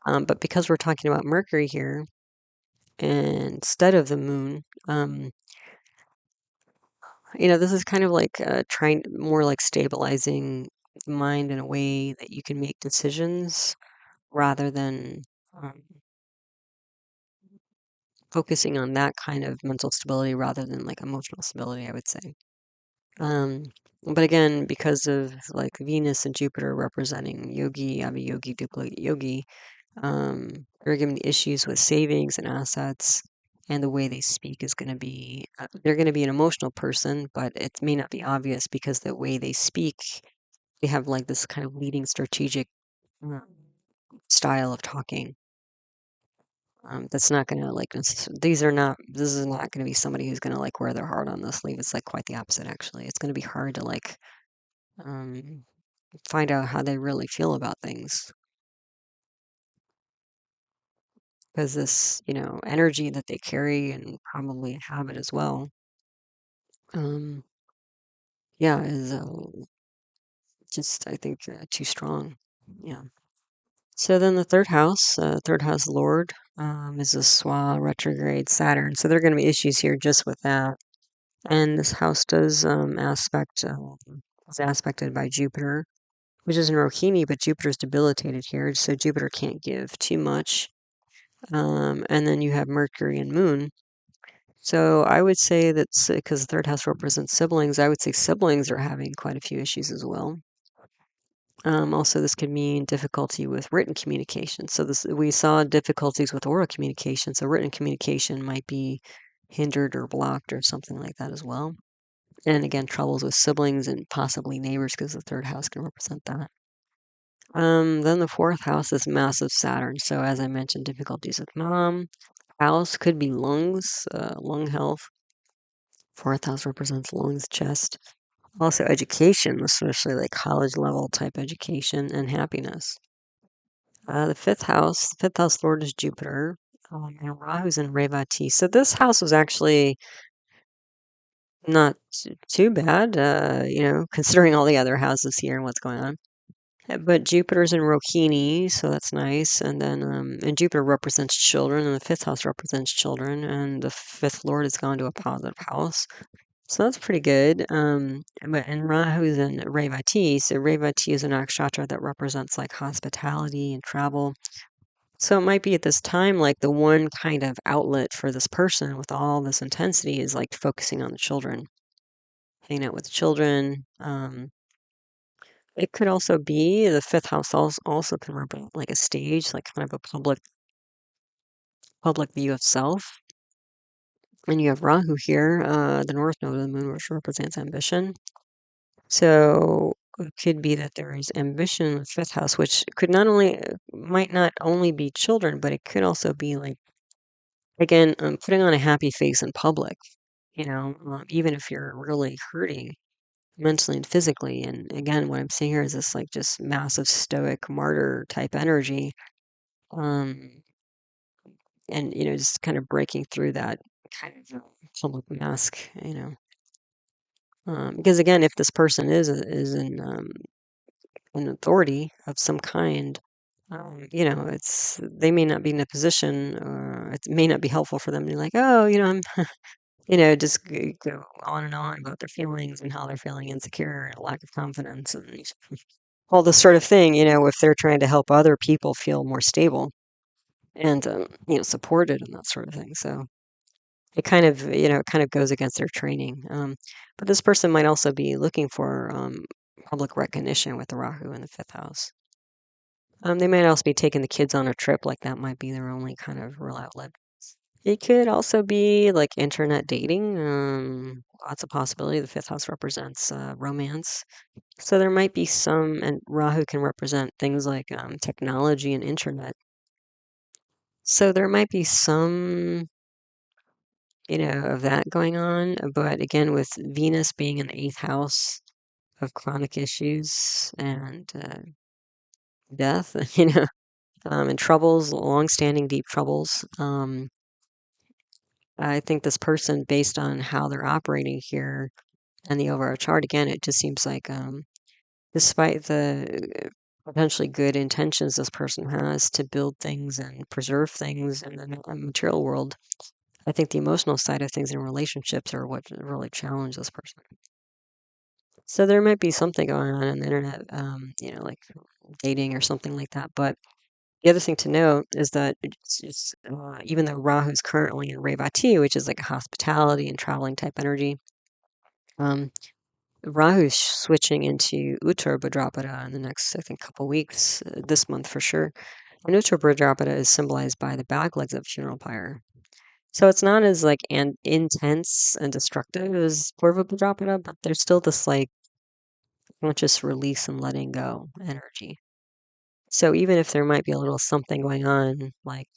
But because we're talking about Mercury here instead of the moon, this is kind of like trying more like stabilizing the mind in a way that you can make decisions rather than um, focusing on that kind of mental stability rather than like emotional stability, I would say. Um, but again, because of like Venus and Jupiter representing yogi, aviyogi, duplicate yogi, there are going to be issues with savings and assets, and the way they speak is going to be, they're going to be an emotional person, but it may not be obvious because the way they speak, they have like this kind of leading strategic uh, style of talking. That's not going to like, this is not going to be somebody who's going to like wear their heart on the sleeve. It's like quite the opposite, actually. It's going to be hard to like um, find out how they really feel about things, because this, energy that they carry and probably have it as well, um, yeah, is just, I think, too strong. Yeah. So then the 3rd house Lord, is a Swa retrograde Saturn. So there are going to be issues here just with that. And this house does is aspected by Jupiter, which is in Rohini, but Jupiter's debilitated here, so Jupiter can't give too much. And then you have Mercury and Moon. So I would say that's because the third house represents siblings. I would say siblings are having quite a few issues as well. Also, this could mean difficulty with written communication. So this we saw difficulties with oral communication. So written communication might be hindered or blocked or something like that as well. And again, troubles with siblings and possibly neighbors because the third house can represent that. Then the fourth house is massive Saturn. So as I mentioned, difficulties with mom. House could be lungs, lung health. Fourth house represents lungs, chest. Also education, especially like college level type education and happiness. The fifth house lord is Jupiter. And Rahu's in Revati. So this house was actually not too bad, considering all the other houses here and what's going on. But Jupiter's in Rohini, so that's nice. And then, and Jupiter represents children, and the fifth house represents children, and the fifth lord has gone to a positive house. So that's pretty good. And Rahu's in Revati. So Revati is a nakshatra that represents like hospitality and travel. So it might be at this time like the one kind of outlet for this person with all this intensity is like focusing on the children, hanging out with the children. It could also be the fifth house also can represent like a stage, like kind of a public view of self. And you have Rahu here, the north node of the moon, which represents ambition. So it could be that there is ambition in the fifth house, which could might not only be children, but it could also be like, again, putting on a happy face in public, even if you're really hurting mentally and physically. And again, what I'm seeing here is this like just massive stoic martyr type energy. Um, and, just kind of breaking through that kind of public mask, because again, if this person is in an authority of some kind, it's they may not be in a position, or it may not be helpful for them to be like, oh, I'm, just go on and on about their feelings and how they're feeling insecure and lack of confidence and all this sort of thing, if they're trying to help other people feel more stable and, supported and that sort of thing. So it kind of goes against their training. But this person might also be looking for public recognition with the Rahu in the fifth house. They might also be taking the kids on a trip, like that might be their only kind of real outlet. It could also be like internet dating. Lots of possibility. The fifth house represents romance. So there might be some, and Rahu can represent things like technology and internet. So there might be some, of that going on. But again, with Venus being in the eighth house of chronic issues and death, and troubles, long-standing deep troubles. I think this person, based on how they're operating here and the overall chart, again, it just seems like, despite the potentially good intentions this person has to build things and preserve things in the material world, I think the emotional side of things in relationships are what really challenge this person. So there might be something going on the internet, like dating or something like that. But the other thing to note is that even though Rahu is currently in Revati, which is like a hospitality and traveling type energy, um, Rahu's switching into Uttar Bhadrapada in the next, I think, couple weeks, this month for sure. And Uttar Bhadrapada is symbolized by the back legs of a funeral pyre. So it's not as like intense and destructive as Purva Bhadrapada, but there's still this like conscious release and letting go energy. So even if there might be a little something going on, like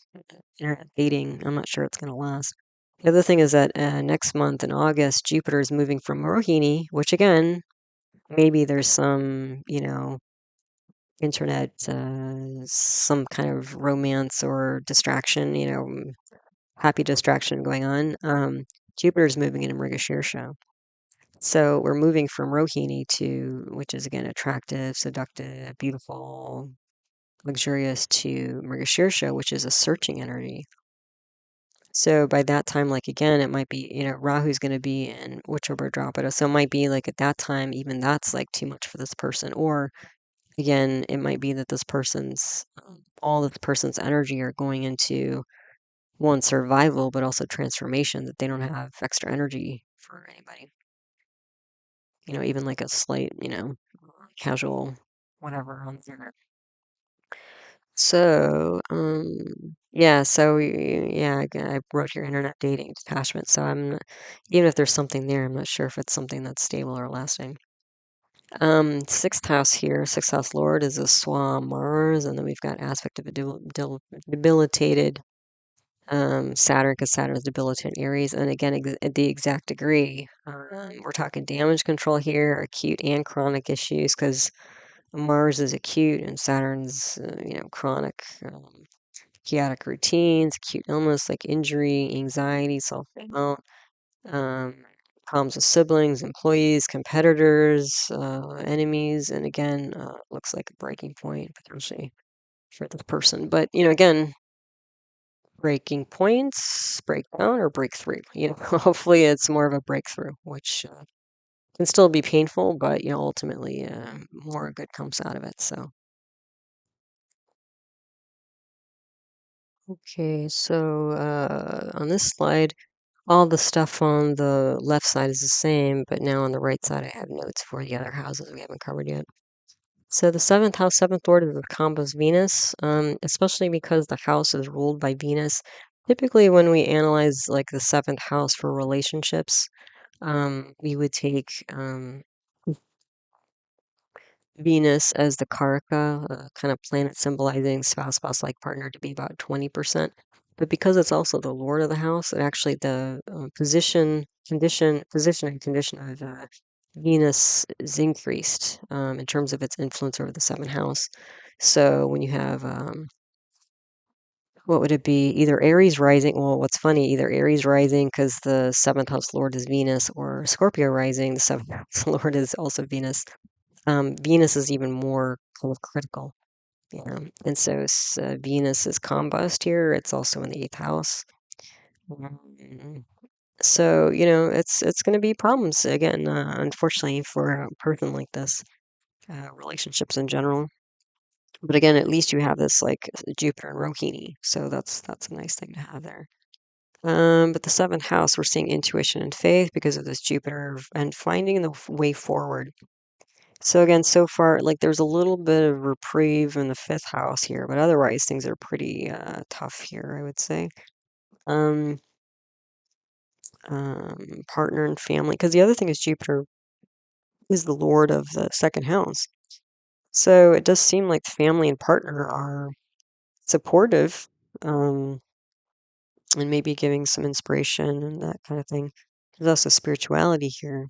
internet dating, I'm not sure it's going to last. The other thing is that next month in August, Jupiter is moving from Rohini, which again, maybe there's some, internet, some kind of romance or distraction, happy distraction going on. Jupiter's moving into Mrigashirsha. So we're moving from Rohini which is again attractive, seductive, beautiful, luxurious, to Mrigashirsha, which is a searching energy. So by that time, like again, it might be, Rahu's going to be in Uttar Bhadrapada. So it might be like at that time, even that's like too much for this person. Or again, it might be that all of the person's energy are going into one, survival, but also transformation, that they don't have extra energy for anybody. Even like a slight, casual whatever on there. So, yeah, yeah, I wrote here internet dating detachment. So even if there's something there, I'm not sure if it's something that's stable or lasting. Sixth house here, sixth house lord is a Swa Mars, and then we've got aspect of a debilitated Saturn, because Saturn is debilitating Aries, and again, at the exact degree. We're talking damage control here, acute and chronic issues, because Mars is acute and Saturn's, chronic, chaotic routines, acute illness like injury, anxiety, self-doubt, um, problems with siblings, employees, competitors, enemies, and again, looks like a breaking point potentially for this person. But again, breaking points, breakdown, or breakthrough. Hopefully it's more of a breakthrough, which can still be painful, but ultimately more good comes out of it. So. Okay, so on this slide, all the stuff on the left side is the same, but now on the right side, I have notes for the other houses we haven't covered yet. So the seventh house, seventh lord is the combo's Venus, especially because the house is ruled by Venus. Typically, when we analyze like the seventh house for relationships, we would take Venus as the karaka, kind of planet symbolizing spouse-like partner, to be about 20%. But because it's also the lord of the house, it actually the position and condition of Venus is increased in terms of its influence over the seventh house. So when you have what would it be? Either Aries rising. Well, what's funny, either Aries rising because the seventh house lord is Venus, or Scorpio rising, the seventh house lord is also Venus. Venus is even more kind of critical, and so Venus is combust here. It's also in the eighth house. So it's going to be problems again, unfortunately, for a person like this, relationships in general. But again, at least you have this like Jupiter and Rohini, so that's a nice thing to have there. But the seventh house, we're seeing intuition and faith because of this Jupiter and finding the way forward. So again, so far, like there's a little bit of reprieve in the fifth house here, but otherwise things are pretty tough here, I would say. Um, Partner and family, because the other thing is Jupiter is the lord of the second house. So it does seem like family and partner are supportive, um, and maybe giving some inspiration and that kind of thing. There's also spirituality here.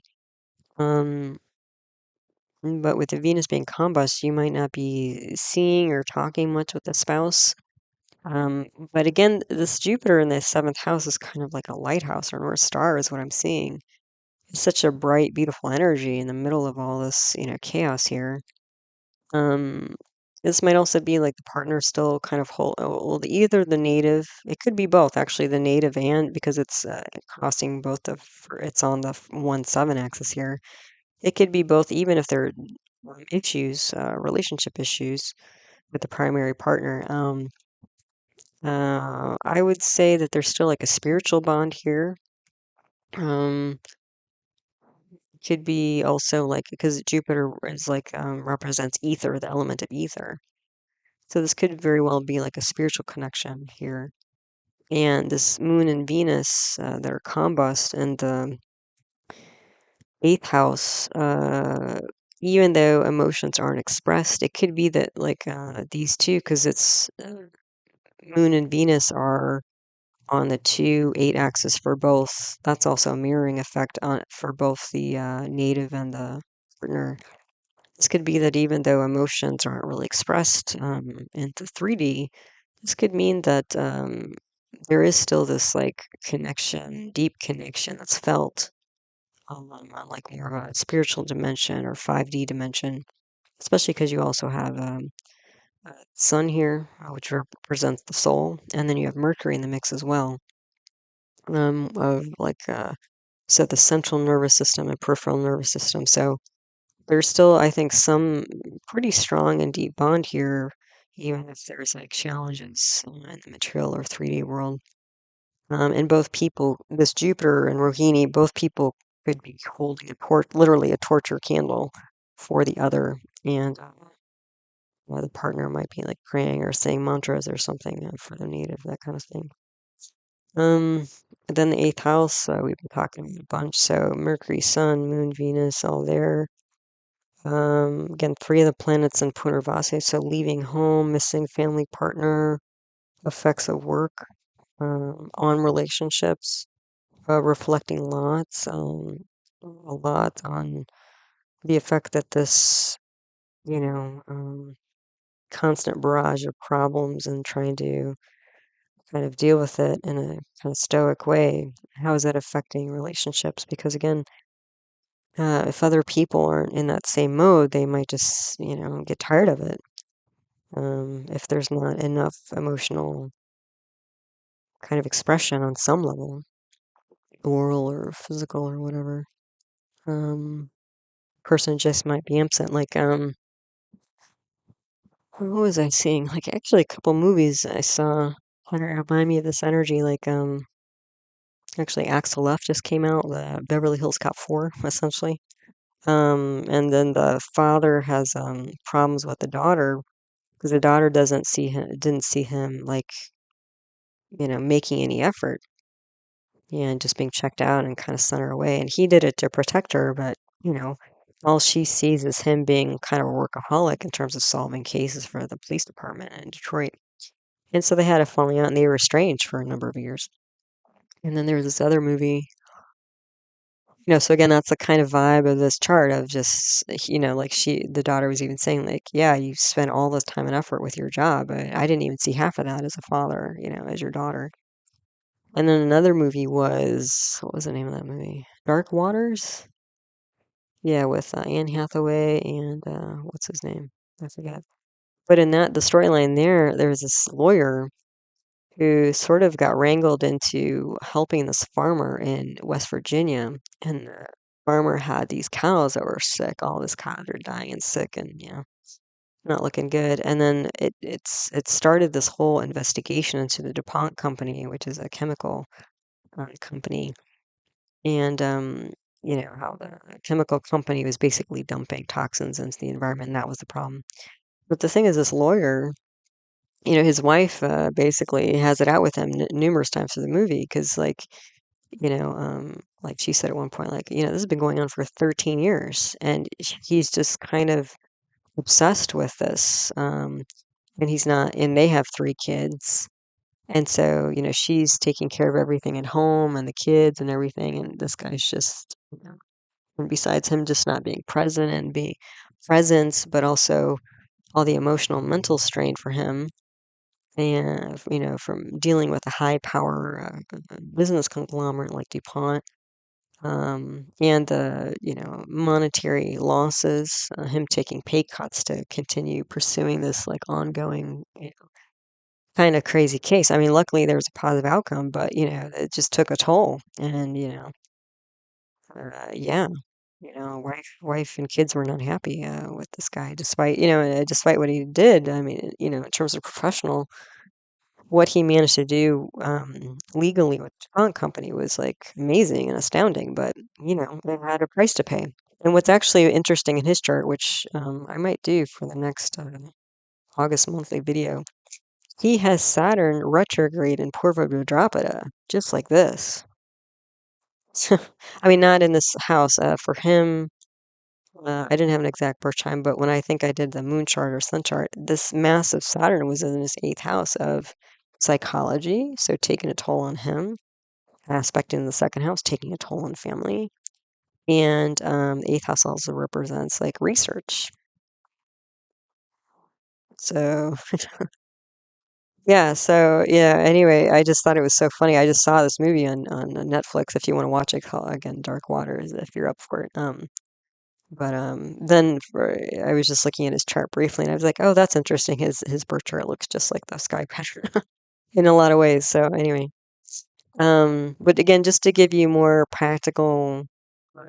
But with the Venus being combust, you might not be seeing or talking much with the spouse. But again, this Jupiter in the seventh house is kind of like a lighthouse or North Star, is what I'm seeing. It's such a bright, beautiful energy in the middle of all this, chaos here. Um, this might also be like the partner still kind of well, either the native, it could be both actually, the native, and because it's crossing both it's on the 1-7 axis here. It could be both, even if there are issues, relationship issues with the primary partner. I would say that there's still like a spiritual bond here. Um, could be also like because Jupiter is like represents ether, the element of ether. So this could very well be like a spiritual connection here. And this Moon and Venus that are combust in the eighth house, even though emotions aren't expressed, it could be that like these two, because it's Moon and Venus are on the 2-8 axis for both. That's also a mirroring effect on for both the native and the partner. This could be that even though emotions aren't really expressed in the 3D, this could mean that there is still this like connection, deep connection that's felt on like more of a spiritual dimension or 5D dimension, especially because you also have Sun here, which represents the soul, and then you have Mercury in the mix as well. Of like so the central nervous system and peripheral nervous system. So there's still, I think, some pretty strong and deep bond here, even if there's like challenges in the material or 3D world. And both people, this Jupiter and Rohini, both people could be holding literally a torture candle for the other, and the partner might be like praying or saying mantras or something for the native, that kind of thing. Then the eighth house, we've been talking about a bunch. So Mercury, Sun, Moon, Venus, all there. Again, three of the planets in Punarvasu, so leaving home, missing family partner, effects of work, on relationships, reflecting a lot on the effect that this, constant barrage of problems and trying to kind of deal with it in a kind of stoic way. How is that affecting relationships? Because again, if other people aren't in that same mode, they might just, get tired of it. If there's not enough emotional kind of expression on some level, oral or physical or whatever, person just might be absent. Like, what was I seeing? Like, actually, a couple movies I saw kind of remind me of this energy. Like, actually, Axel F just came out, the Beverly Hills Cop 4, essentially. And then the father has problems with the daughter because the daughter didn't see him like, making any effort and just being checked out and kind of sent her away. And he did it to protect her, but all she sees is him being kind of a workaholic in terms of solving cases for the police department in Detroit. And so they had a falling out and they were estranged for a number of years. And then there was this other movie. So again, that's the kind of vibe of this chart of just, like the daughter was even saying, like, yeah, you spent all this time and effort with your job. I didn't even see half of that as a father, as your daughter. And then another movie was, what was the name of that movie? Dark Waters? Yeah, with Anne Hathaway and what's his name? I forget. But in the storyline there was this lawyer who sort of got wrangled into helping this farmer in West Virginia. And the farmer had these cows that were sick. All his cows are dying and sick and, not looking good. And then it started this whole investigation into the DuPont company, which is a chemical company. And, how the chemical company was basically dumping toxins into the environment, and that was the problem. But the thing is, this lawyer, his wife basically has it out with him numerous times through the movie because, like she said at one point, like, this has been going on for 13 years, and he's just kind of obsessed with this. And he's not, and they have three kids. And so, she's taking care of everything at home and the kids and everything. And this guy's just, and besides him just not being present and being present, but also all the emotional, mental strain for him and from dealing with a high power business conglomerate like DuPont, and the monetary losses, him taking pay cuts to continue pursuing this like ongoing kind of crazy case. I mean, luckily there was a positive outcome, but it just took a toll, and yeah. Wife and kids were not happy with this guy, despite what he did. I mean, in terms of professional, what he managed to do legally with the Trunk Company was like amazing and astounding, but it had a price to pay. And what's actually interesting in his chart, which I might do for the next August monthly video, he has Saturn retrograde in Purva Bhadrapada, just like this. I mean, not in this house. For him, I didn't have an exact birth time, but when I think I did the moon chart or sun chart, this massive Saturn was in his eighth house of psychology, so taking a toll on him, aspect in the second house, taking a toll on family. And the eighth house also represents like research. So, yeah, anyway, I just thought it was so funny. I just saw this movie on Netflix if you want to watch it, called, again, Dark Waters, if you're up for it. But then I was just looking at his chart briefly, and I was like, "Oh, that's interesting. His birth chart looks just like the sky pattern in a lot of ways." So anyway, but again, just to give you more practical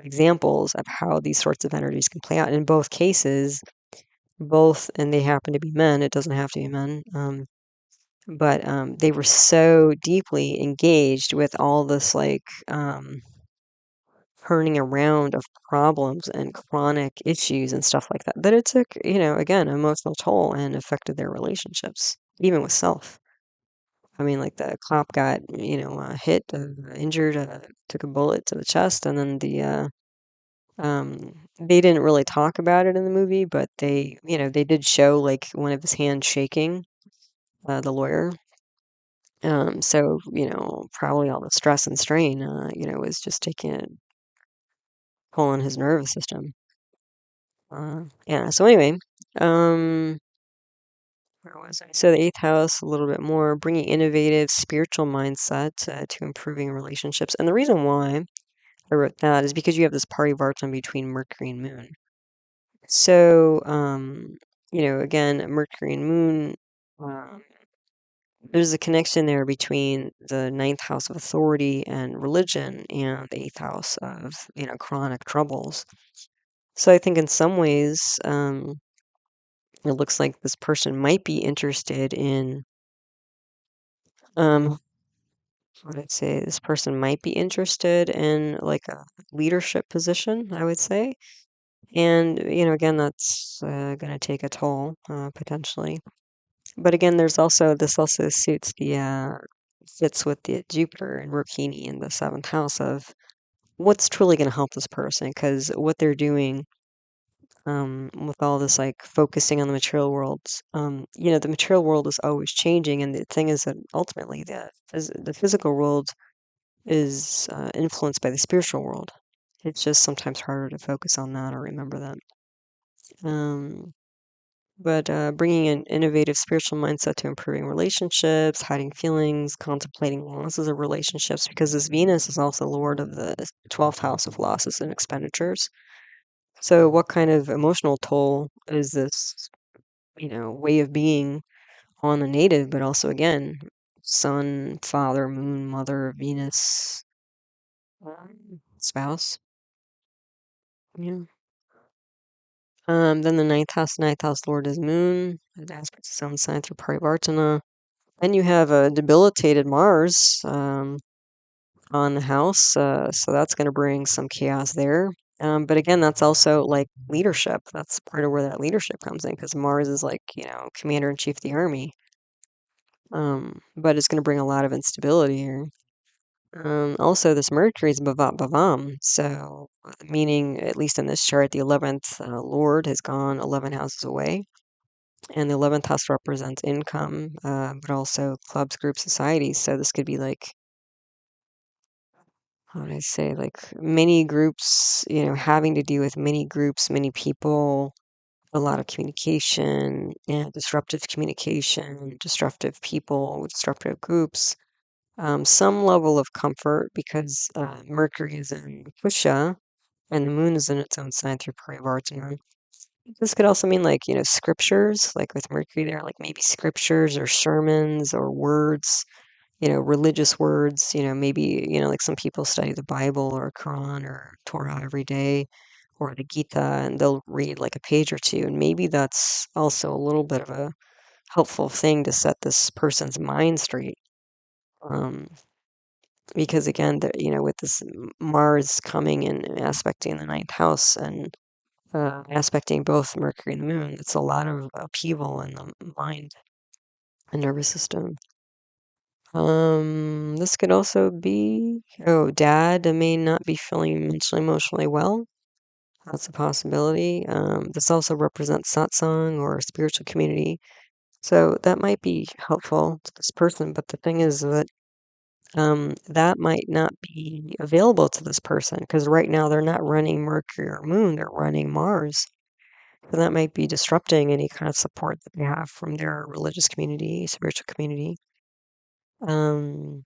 examples of how these sorts of energies can play out in both cases, and they happen to be men. It doesn't have to be men. but they were so deeply engaged with all this like turning around of problems and chronic issues and stuff like that, that it took, again, emotional toll and affected their relationships, even with self. I mean, like the cop got, hit, injured, took a bullet to the chest, and then they didn't really talk about it in the movie, but they did show like one of his hands shaking, the lawyer. So, probably all the stress and strain, was just taking a toll on his nervous system. Yeah. So anyway, um, where was I? So the eighth house, a little bit more, bringing innovative spiritual mindset to improving relationships. And the reason why I wrote that is because you have this parivartana between Mercury and Moon. So, again, Mercury and Moon, um, there's a connection there between the ninth house of authority and religion and the eighth house of, chronic troubles. So I think in some ways, it looks like this person might be interested in, um, what I'd say, this person might be interested in like a leadership position, I would say. And, again, that's going to take a toll, potentially. But again, this also suits fits with the Jupiter and Rohini in the seventh house of what's truly going to help this person. Because what they're doing, with all this like focusing on the material world, the material world is always changing. And the thing is that ultimately the physical world is influenced by the spiritual world. It's just sometimes harder to focus on that or remember that. Um, but bringing an innovative spiritual mindset to improving relationships, hiding feelings, contemplating losses of relationships, because this Venus is also lord of the 12th house of losses and expenditures. So, what kind of emotional toll is this, way of being on the native, but also again, sun, father, moon, mother, Venus, spouse? Yeah. Then the ninth house lord is moon. It aspects its own sign through parivartana. Then you have a debilitated Mars on the house, so that's going to bring some chaos there. But again, that's also like leadership. That's part of where that leadership comes in because Mars is like, commander in chief of the army. But it's going to bring a lot of instability here. Also, this Mercury is bhavat bhavam, so meaning, at least in this chart, the 11th Lord has gone 11 houses away. And the 11th house represents income, but also clubs, groups, societies. So this could be like, how would I say, like many groups, having to do with many groups, many people, a lot of communication and disruptive communication, disruptive people, disruptive groups, some level of comfort because Mercury is in Pushya and the moon is in its own sign through Parivartana. This could also mean like, scriptures, like with Mercury there, like maybe scriptures or sermons or words, religious words, maybe, like some people study the Bible or Quran or Torah every day or the Gita and they'll read like a page or two. And maybe that's also a little bit of a helpful thing to set this person's mind straight. Um, because again, with this Mars coming and aspecting the ninth house and aspecting both Mercury and the moon, it's a lot of upheaval in the mind and nervous system. This could also be, dad may not be feeling mentally, emotionally well. That's a possibility. This also represents satsang or a spiritual community. So that might be helpful to this person. But the thing is that that might not be available to this person because right now they're not running Mercury or Moon, they're running Mars. So that might be disrupting any kind of support that they have from their religious community, spiritual community. Um,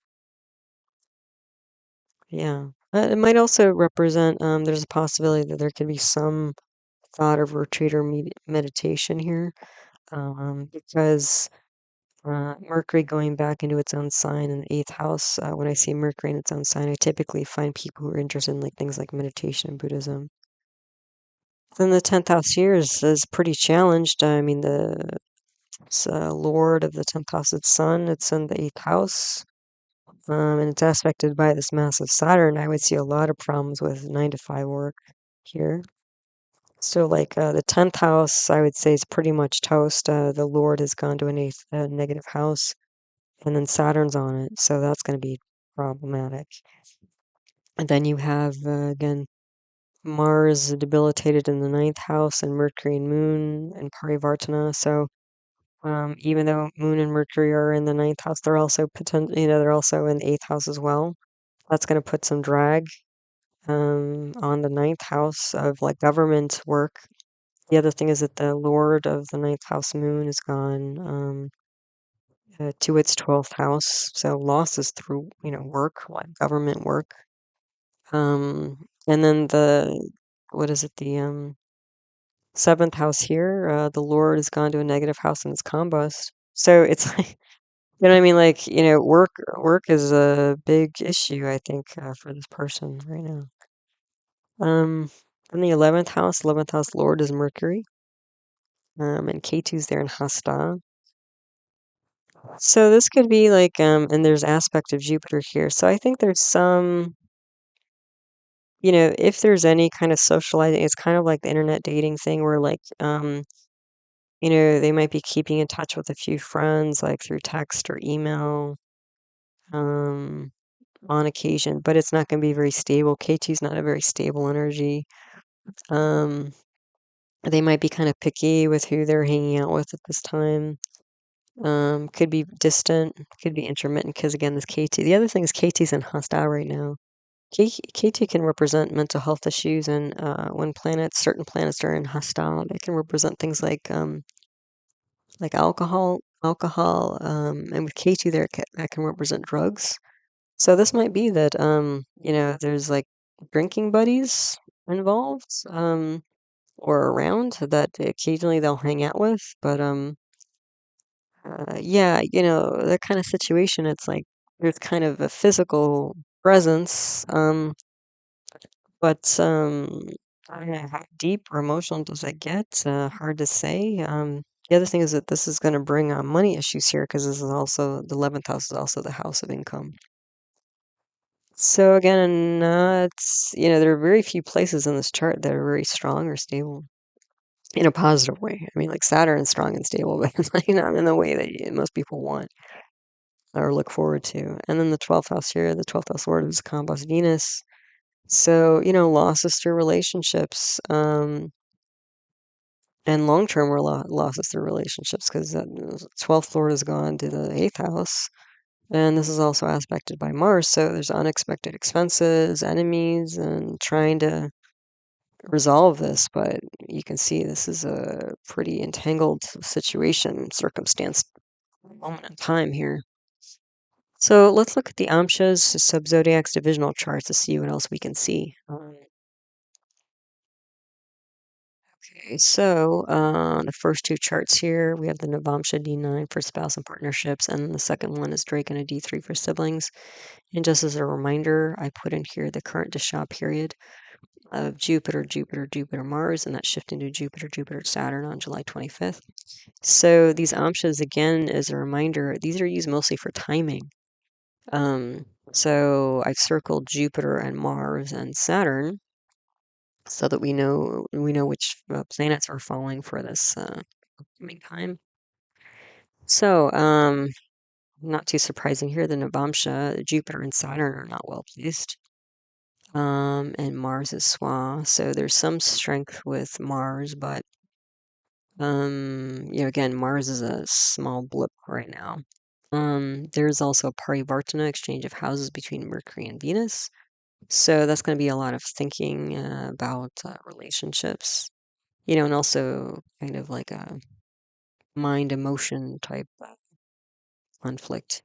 Yeah. It might also represent, there's a possibility that there could be some thought of retreat or meditation here, because Mercury going back into its own sign in the eighth house. When I see Mercury in its own sign, I typically find people who are interested in like things like meditation and Buddhism. Then the 10th house here is pretty challenged. I mean, It's Lord of the 10th house. It's Sun. It's in the 8th house. And it's aspected by this massive Saturn. I would see a lot of problems with 9 to 5 work here. So, like the 10th house, I would say is pretty much toast. The Lord has gone to an eighth negative house, and then Saturn's on it, so that's going to be problematic. And then you have, again, Mars debilitated in the 9th house, and Mercury and Moon and parivartana. So, even though Moon and Mercury are in the 9th house, they're also they're also in the 8th house as well. That's going to put some drag on the 9th house of like government work. The other thing is that the Lord of the 9th house moon is gone to its 12th house. So losses through, work, like government work. And then what is it? The 7th house here, the Lord has gone to a negative house and it's combust. So it's like, you know what I mean? Like, work is a big issue, I think, for this person right now. In the 11th house Lord is Mercury. And K2's there in Hasta. So this could be like, and there's aspect of Jupiter here. So I think there's some, if there's any kind of socializing, it's kind of like the internet dating thing where like, they might be keeping in touch with a few friends, like through text or email, um, on occasion, but it's not going to be very stable. K2's not a very stable energy. They might be kind of picky with who they're hanging out with at this time. Could be distant, could be intermittent, because again, this KT. The other thing is KT's in Hasta right now. KT can represent mental health issues, and when certain planets are in Hasta, they can represent things like alcohol, and with K2 there, that can represent drugs. So this might be that there's like drinking buddies involved, or around that occasionally they'll hang out with, but yeah, that kind of situation, it's like there's kind of a physical presence, but I don't know how deep or emotional does that get? Hard to say. The other thing is that this is going to bring on money issues here because this is also the 11th house is also the house of income. So again, there are very few places in this chart that are very strong or stable in a positive way. I mean, like Saturn's strong and stable, but it's like not in the way that most people want or look forward to. And then the 12th house here, the 12th house lord is combust Venus. So, losses through relationships, and long-term losses through relationships because that 12th lord has gone to the 8th house. And this is also aspected by Mars. So there's unexpected expenses, enemies, and trying to resolve this. But you can see this is a pretty entangled situation, circumstance, moment in time here. So let's look at the Amshas, sub-zodiacs, divisional charts to see what else we can see. Okay, so the first two charts here, we have the Navamsha D9 for spouse and partnerships, and the second one is Drake and a D3 for siblings. And just as a reminder, I put in here the current Dasha period of Jupiter, Jupiter, Jupiter, Mars, and that's shifting to Jupiter, Jupiter, Saturn on July 25th. So these Amshas, again, as a reminder, these are used mostly for timing. So I've circled Jupiter and Mars and Saturn so that we know which planets are falling for this upcoming time. So, not too surprising here, the Navamsha, Jupiter and Saturn are not well placed. And Mars is Swa, so there's some strength with Mars, but again, Mars is a small blip right now. There's also parivartana, exchange of houses between Mercury and Venus. So that's going to be a lot of thinking about relationships, and also kind of like a mind emotion type conflict.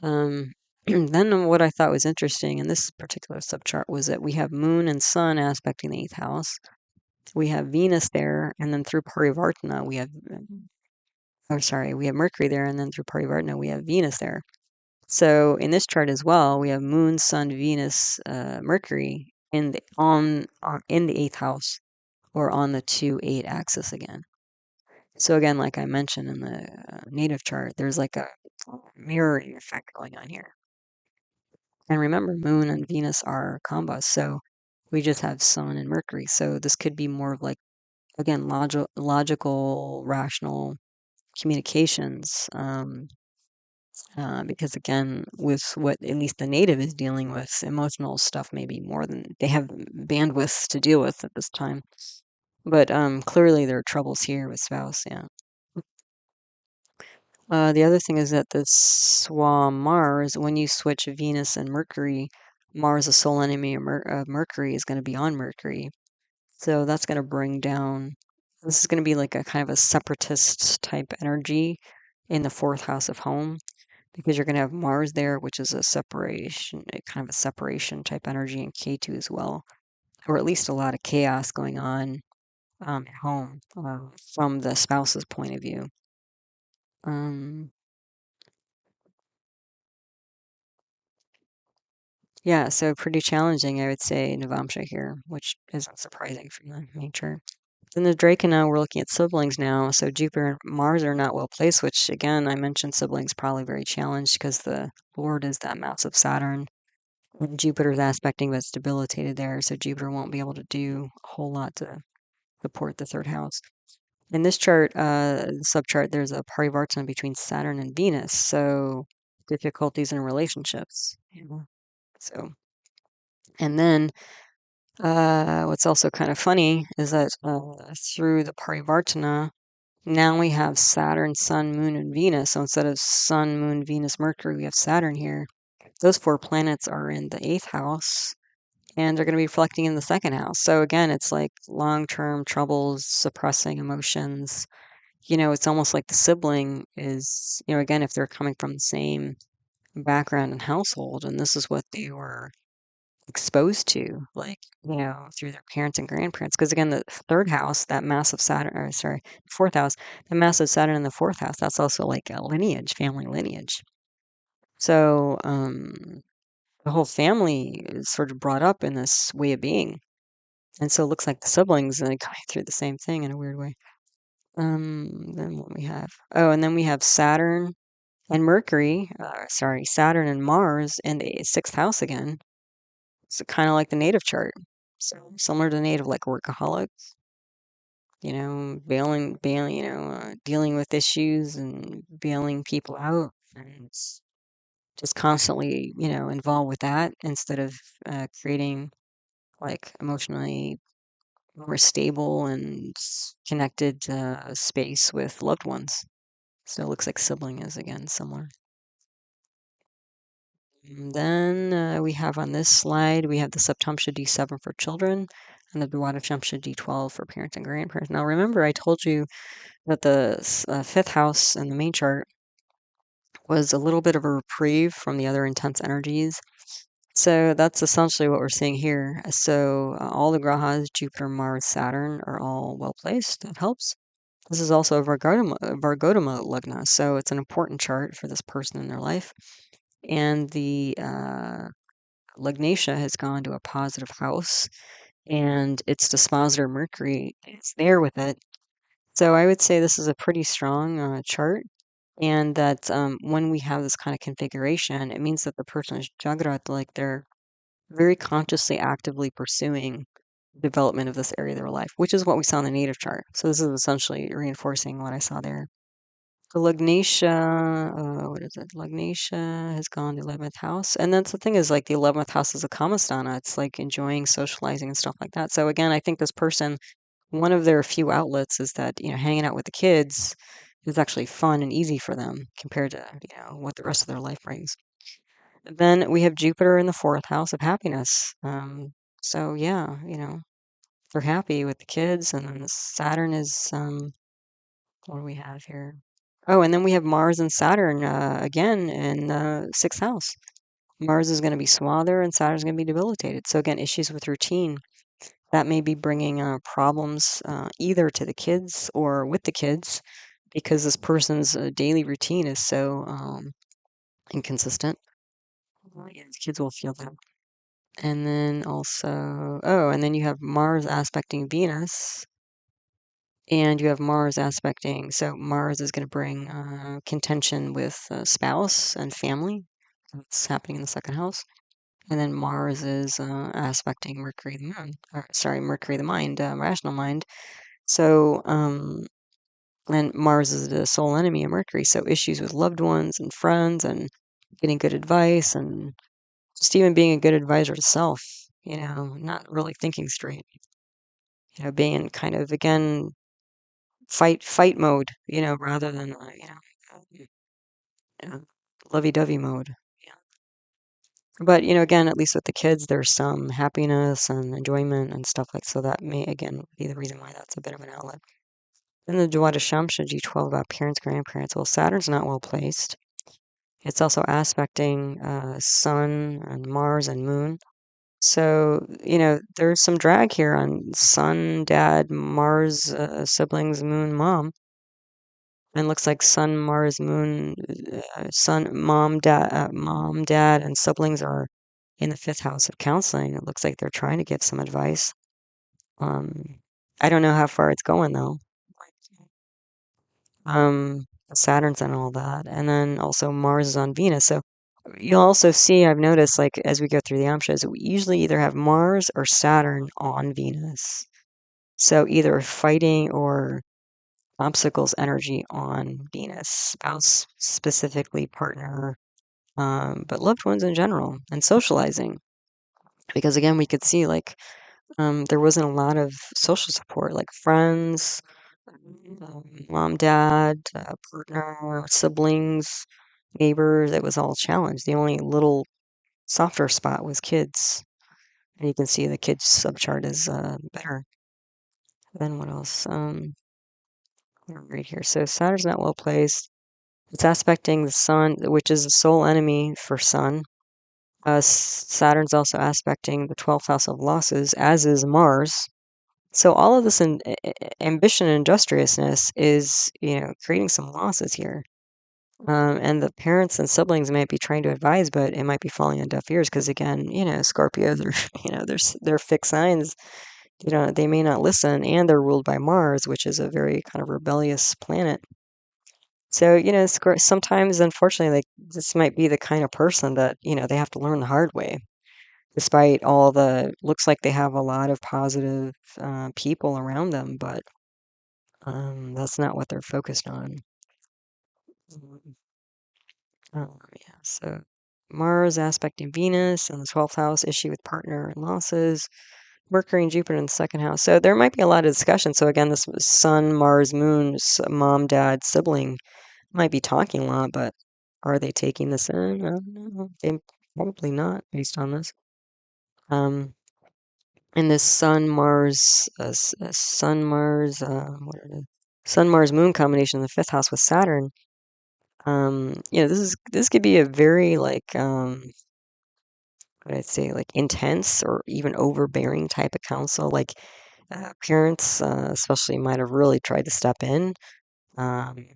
Then what I thought was interesting in this particular subchart was that we have Moon and Sun aspecting the 8th house. We have Venus there, and then through parivartana we have, we have Mercury there, and then through parivartana we have Venus there. So in this chart as well, we have Moon, Sun, Venus, Mercury in the 8th house, or on the 2-8 axis again. So again, like I mentioned in the native chart, there's like a mirroring effect going on here. And remember, Moon and Venus are combos, so we just have Sun and Mercury. So this could be more of like, again, logical, rational communications. Because again, with what at least the native is dealing with, emotional stuff maybe more than they have bandwidth to deal with at this time. But clearly there are troubles here with spouse, yeah. The other thing is that the SWA Mars, when you switch Venus and Mercury, Mars, a soul enemy of Mercury, is going to be on Mercury. So that's going to bring down, this is going to be like a kind of a separatist type energy in the fourth house of home, because you're going to have Mars there, which is a separation, a kind of a separation type energy in K2 as well, or at least a lot of chaos going on at home from the spouse's point of view. Um, Yeah, so pretty challenging, I would say, Navamsha here, which isn't surprising from the nature. Then the Drake and now we're looking at siblings now. So Jupiter and Mars are not well placed, which again, I mentioned siblings probably very challenged because the Lord is that massive Saturn. And Jupiter's aspecting that's debilitated there, so Jupiter won't be able to do a whole lot to support the third house. In this chart, subchart, there's a parivartana between Saturn and Venus, so difficulties in relationships. So, and then what's also kind of funny is that through the parivartana, now we have Saturn, Sun, Moon, and Venus. So instead of Sun, Moon, Venus, Mercury, we have Saturn here. Those four planets are in the eighth house, and they're going to be reflecting in the second house. So again, it's like long-term troubles, suppressing emotions. It's almost like the sibling is, again, if they're coming from the same background and household, and this is what they were exposed to, like, through their parents and grandparents. Because again, the third house, that massive Saturn, or sorry, fourth house, the massive Saturn in the fourth house, that's also like a lineage, family lineage. So the whole family is sort of brought up in this way of being. And so it looks like the siblings are going through the same thing in a weird way. Then what we have? Oh, and then we have Saturn and Mercury, Saturn and Mars in the sixth house again. It's kind of like the native chart. So similar to the native, like workaholics, dealing with issues and bailing people out, and just constantly, involved with that instead of creating like emotionally more stable and connected space with loved ones. So it looks like sibling is again similar. And then we have on this slide, we have the Saptamsha D7 for children and the Dwadashamsha D12 for parents and grandparents. Now remember, I told you that the fifth house in the main chart was a little bit of a reprieve from the other intense energies. So that's essentially what we're seeing here. So all the grahas, Jupiter, Mars, Saturn, are all well placed. That helps. This is also a Vargodama Lagna, so it's an important chart for this person in their life. And the Lagnatia has gone to a positive house, and its dispositor Mercury is there with it. So I would say this is a pretty strong chart, and that when we have this kind of configuration, it means that the person is Jagrat, like they're very consciously, actively pursuing development of this area of their life, which is what we saw in the native chart. So this is essentially reinforcing what I saw there. The Lagnatia, what is it? Lagnatia has gone to 11th house. And that's the thing is like the 11th house is a Kamasthana. It's like enjoying socializing and stuff like that. So again, I think this person, one of their few outlets is that, hanging out with the kids is actually fun and easy for them compared to, what the rest of their life brings. Then we have Jupiter in the fourth house of happiness. So yeah, they're happy with the kids. And then Saturn is, what do we have here? Oh, and then we have Mars and Saturn again in the sixth house. Mars is going to be swather and Saturn's going to be debilitated. So again, issues with routine. That may be bringing problems either to the kids or with the kids because this person's daily routine is so inconsistent. Yeah, the kids will feel that. And then also, and then you have Mars aspecting Venus. And you have Mars aspecting. So Mars is going to bring contention with spouse and family. That's happening in the second house. And then Mars is aspecting Mercury the moon, or sorry, Mercury the mind, rational mind. So, and Mars is the sole enemy of Mercury. So issues with loved ones and friends and getting good advice and just even being a good advisor to self, not really thinking straight, being kind of, again, fight mode, rather than, uh, lovey-dovey mode. Yeah. But, again, at least with the kids, there's some happiness and enjoyment and stuff like so that may, again, be the reason why that's a bit of an outlet. Then the Jyotish G12 about parents, grandparents. Well, Saturn's not well placed. It's also aspecting Sun and Mars and Moon. So, there's some drag here on Sun, Dad, Mars, siblings, Moon, Mom. And looks like Sun, Mars, Moon, Sun, Mom, Dad, and siblings are in the fifth house of counseling. It looks like they're trying to give some advice. Um, I don't know how far it's going though. Saturn's and all that, and then also Mars is on Venus. So you'll also see, I've noticed, like as we go through the amshas, we usually either have Mars or Saturn on Venus. So either fighting or obstacles energy on Venus, spouse specifically, partner, but loved ones in general, and socializing. Because again, we could see like there wasn't a lot of social support, like friends, mom, dad, partner, siblings, neighbors. It was all challenged. The only little softer spot was kids. And you can see the kids subchart is better. Then what else? Right here. So Saturn's not well placed. It's aspecting the sun, which is the sole enemy for sun. Saturn's also aspecting the 12th house of losses, as is Mars. So all of this ambition and industriousness is, creating some losses here. And the parents and siblings might be trying to advise, but it might be falling on deaf ears because, again, Scorpios are, they're fixed signs. They may not listen, and they're ruled by Mars, which is a very kind of rebellious planet. So, sometimes, unfortunately, like this might be the kind of person that, they have to learn the hard way, despite all looks like they have a lot of positive people around them, but that's not what they're focused on. Um, yeah, so Mars aspecting Venus in the 12th house, issue with partner and losses. Mercury and Jupiter in the second house. So there might be a lot of discussion. So again, this Sun, Mars, Moon, mom, dad, sibling might be talking a lot, but are they taking this in? I don't know. They probably not based on this. And this Sun, Mars, Moon combination in the fifth house with Saturn. This could be a very what I'd say, like intense or even overbearing type of counsel. Like parents, especially, might have really tried to step in. Um,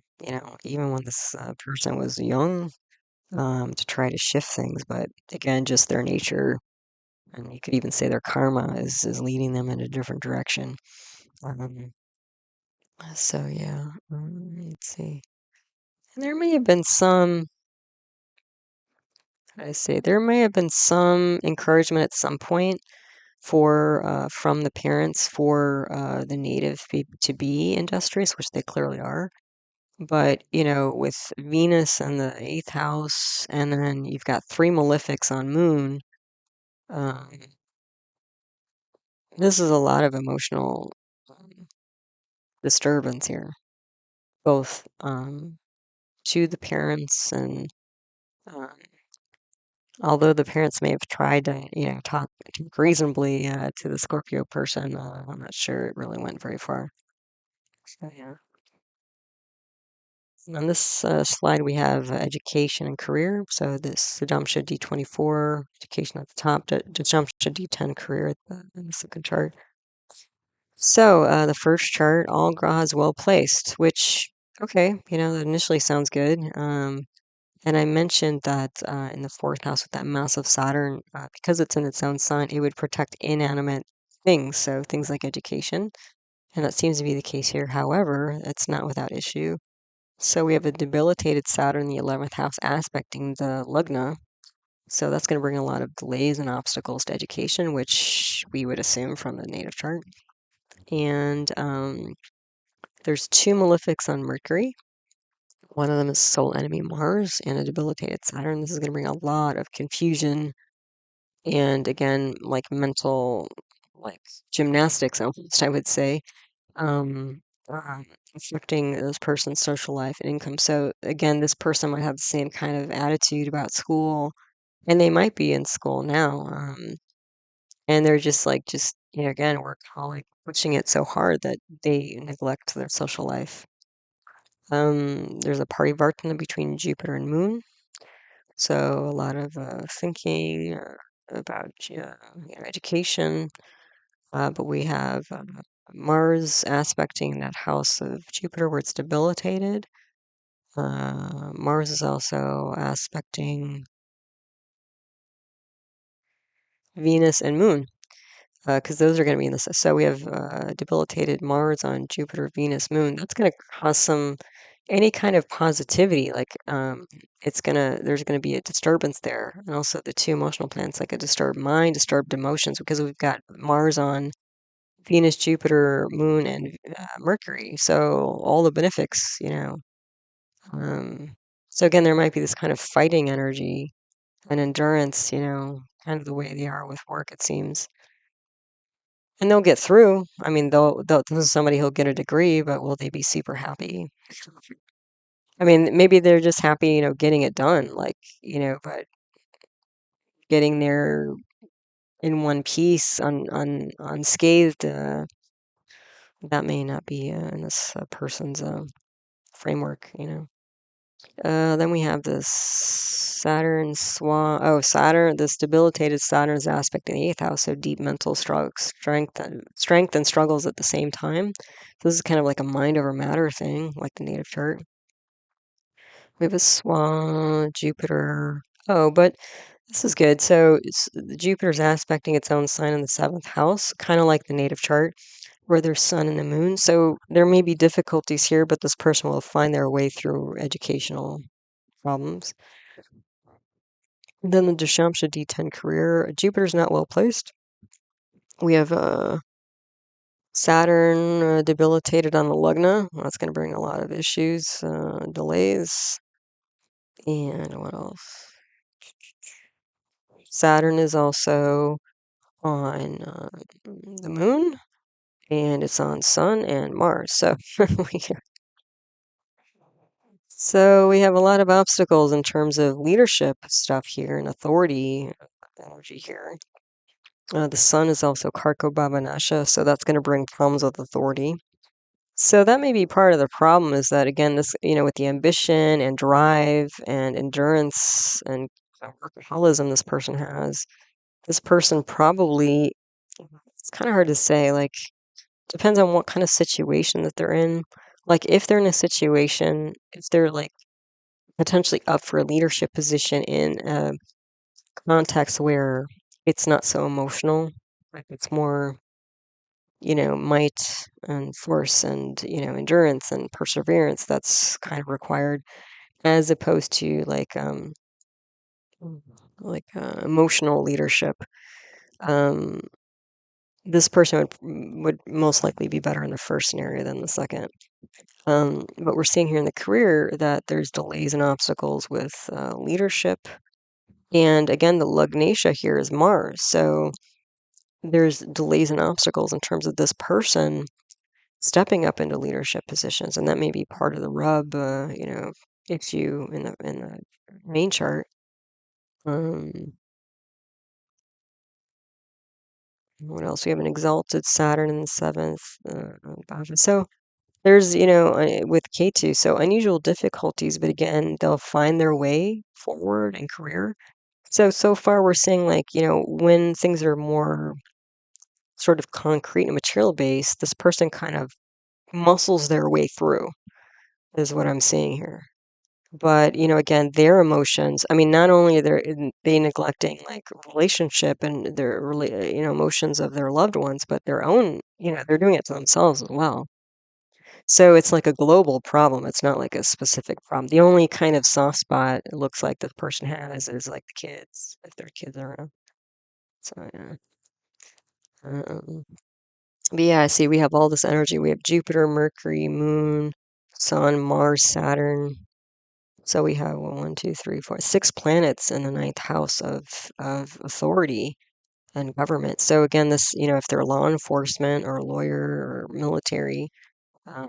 even when this person was young, to try to shift things. But again, just their nature, and you could even say their karma is leading them in a different direction. Um, so yeah, let's see. And there may have been some. I say there may have been some encouragement at some point for from the parents for the native to be industrious, which they clearly are. But with Venus and the eighth house, and then you've got three malefics on Moon. Um, this is a lot of emotional disturbance here, both to the parents and um, although the parents may have tried to, talk reasonably to the Scorpio person, I'm not sure it really went very far. So yeah. On this slide, we have education and career. So this Sadamsha D24, education at the top, Sadamsha D10, career in the second chart. So the first chart, all grahas well placed, which, okay, that initially sounds good. And I mentioned that in the fourth house with that massive Saturn, because it's in its own sign, it would protect inanimate things. So things like education. And that seems to be the case here. However, it's not without issue. So we have a debilitated Saturn in the 11th house aspecting the Lugna. So that's going to bring a lot of delays and obstacles to education, which we would assume from the native chart. And there's two malefics on Mercury. One of them is soul enemy Mars and a debilitated Saturn. This is going to bring a lot of confusion and, again, like mental, like gymnastics, almost, I would say, um, uh, affecting this person's social life and income. So, again, this person might have the same kind of attitude about school, and they might be in school now. And they're just like, again, workaholic, pushing it so hard that they neglect their social life. There's a parivartana between Jupiter and Moon, so a lot of thinking about education. But we have Mars aspecting that house of Jupiter where it's debilitated. Mars is also aspecting Venus and Moon, because those are going to be in this. So we have debilitated Mars on Jupiter, Venus, Moon. That's going to cause any kind of positivity. Like there's going to be a disturbance there. And also the two emotional planets, like a disturbed mind, disturbed emotions, because we've got Mars on Venus, Jupiter, Moon, and Mercury. So all the benefics. Um, so again, there might be this kind of fighting energy and endurance, kind of the way they are with work, it seems. And they'll get through. I mean, this is somebody who'll get a degree, but will they be super happy? I mean, maybe they're just happy, getting it done, like, but getting there in one piece, unscathed, that may not be in this person's framework. Then we have this Saturn swan. Oh, Saturn, this debilitated Saturn's aspect in the eighth house, so deep mental strength and struggles at the same time. So this is kind of like a mind over matter thing, like the native chart. We have a swan, Jupiter. Oh, but this is good. So Jupiter's aspecting its own sign in the seventh house, kind of like the native chart, where there's sun and the moon. So there may be difficulties here, but this person will find their way through educational problems. Then the Dashamsha D10 career. Jupiter's not well placed. We have Saturn debilitated on the Lugna. That's going to bring a lot of issues, delays. And what else? Saturn is also on the moon, and it's on Sun and Mars. So we have a lot of obstacles in terms of leadership stuff here and authority energy here. The Sun is also karako bhava, so that's going to bring problems with authority. So that may be part of the problem, is that, again, this, with the ambition and drive and endurance and workaholism this person has, this person probably, it's kind of hard to say, like, depends on what kind of situation that they're in. Like, if they're in a situation, if they're like potentially up for a leadership position in a context where it's not so emotional, like it's more, might and force and, endurance and perseverance that's kind of required, as opposed to emotional leadership. Um, this person would most likely be better in the first scenario than the second. But we're seeing here in the career that there's delays and obstacles with leadership. And again, the Lugnatia here is Mars. So there's delays and obstacles in terms of this person stepping up into leadership positions. And that may be part of the rub, issue in the main chart. What else? We have an exalted Saturn in the seventh. Bhava. So there's, with K2, so unusual difficulties, but again, they'll find their way forward in career. So far we're seeing, like, when things are more sort of concrete and material based, this person kind of muscles their way through, is what I'm seeing here. But, again, their emotions, I mean, not only are they neglecting like relationship and their emotions of their loved ones, but their own, they're doing it to themselves as well. So it's like a global problem. It's not like a specific problem. The only kind of soft spot it looks like the person has is like the kids, if their kids are around. So yeah. Um, but yeah, I see we have all this energy. We have Jupiter, Mercury, Moon, Sun, Mars, Saturn. So we have one, two, three, four, six planets in the ninth house of authority and government. So again, this, if they're law enforcement or lawyer or military, um,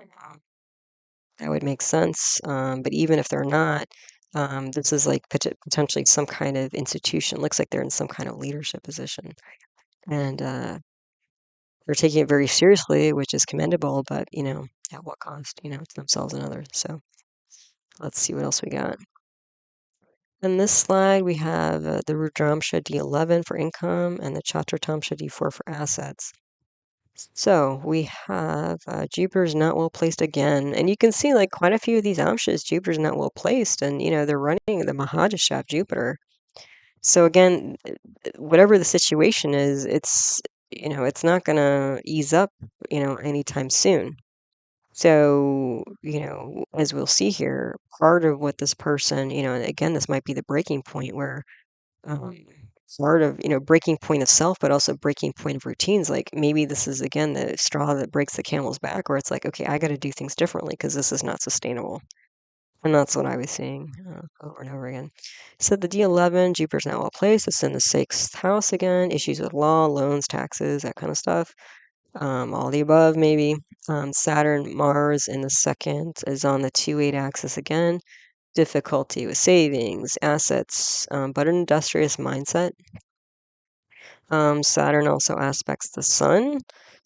that would make sense. But even if they're not, this is like potentially some kind of institution. Looks like they're in some kind of leadership position, and they're taking it very seriously, which is commendable. But at what cost? To themselves and others. So let's see what else we got. In this slide, we have the Rudramsha D11 for income and the Chatratamsha D4 for assets. So we have Jupiter's not well placed again. And you can see like quite a few of these amshas, Jupiter's not well placed. And, they're running the Mahadasha of Jupiter. So again, whatever the situation is, it's not going to ease up, anytime soon. So, as we'll see here, part of what this person, and again, this might be the breaking point where um, part of, breaking point of self, but also breaking point of routines. Like maybe this is again the straw that breaks the camel's back, where it's like, okay, I got to do things differently because this is not sustainable. And that's what I was seeing over and over again. So the D11, Jupiter's now well placed. It's in the sixth house again. Issues with law, loans, taxes, that kind of stuff. All the above, maybe. Saturn, Mars in the second is on the 2-8 axis again. Difficulty with savings, assets, but an industrious mindset. Saturn also aspects the sun.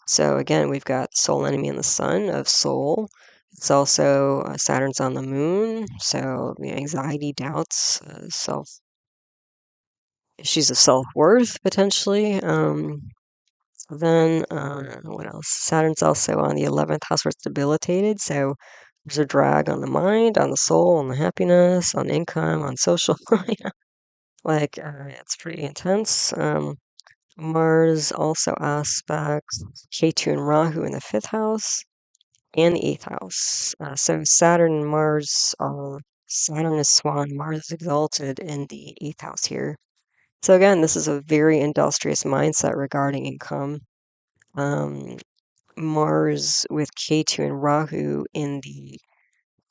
So again, we've got soul enemy in the sun of soul. It's also Saturn's on the moon. So anxiety, doubts, issues of self-worth potentially. Then what else? Saturn's also on the 11th house where it's debilitated. So there's a drag on the mind, on the soul, on the happiness, on income, on social. Like it's pretty intense. Mars also aspects Ketu and Rahu in the 5th house and the 8th house. So Saturn and Mars are Saturn is Swan, Mars is exalted in the 8th house here. So again, this is a very industrious mindset regarding income. Mars with Ketu and Rahu in the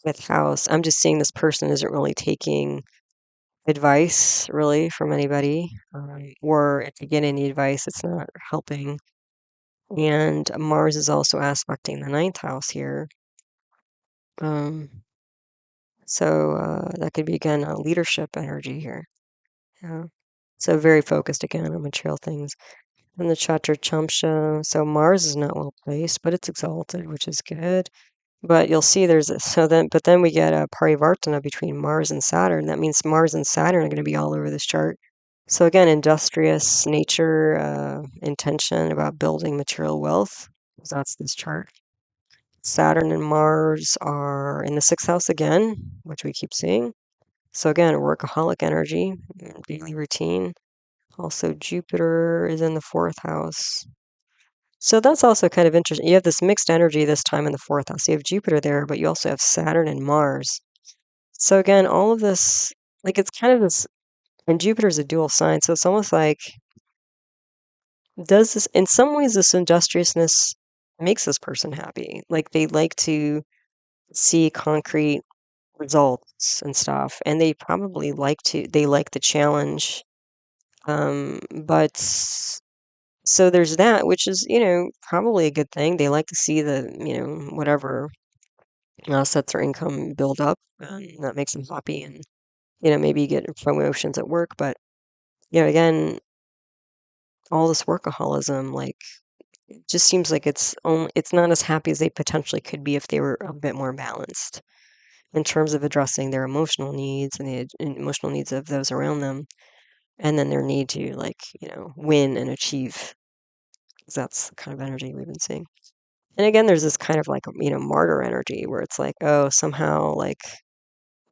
5th house. I'm just seeing this person isn't really taking advice really from anybody, or if you get any advice, it's not helping. And Mars is also aspecting the 9th house here. So that could be again a leadership energy here. Yeah. So very focused again on material things. And the Chatra Chamsha, so Mars is not well placed, but it's exalted, which is good. But you'll see but then we get a parivartana between Mars and Saturn. That means Mars and Saturn are going to be all over this chart. So again, industrious nature, intention about building material wealth. That's this chart. Saturn and Mars are in the 6th house again, which we keep seeing. So again, workaholic energy, daily routine. Also, Jupiter is in the 4th house. So that's also kind of interesting. You have this mixed energy this time in the 4th house. You have Jupiter there, but you also have Saturn and Mars. So again, all of this, like it's kind of this, and Jupiter's a dual sign, so it's almost like does this in some ways this industriousness makes this person happy. Like they like to see concrete results and stuff, and they probably they like the challenge. But so there's that, which is, probably a good thing. They like to see the, whatever assets or income build up, and that makes them happy. And, maybe you get promotions at work, but, again, all this workaholism, like, it just seems like it's not as happy as they potentially could be if they were a bit more balanced in terms of addressing their emotional needs and the emotional needs of those around them, and then their need to, like, win and achieve. 'Cause that's the kind of energy we've been seeing. And again, there's this kind of like, martyr energy where it's like, oh, somehow like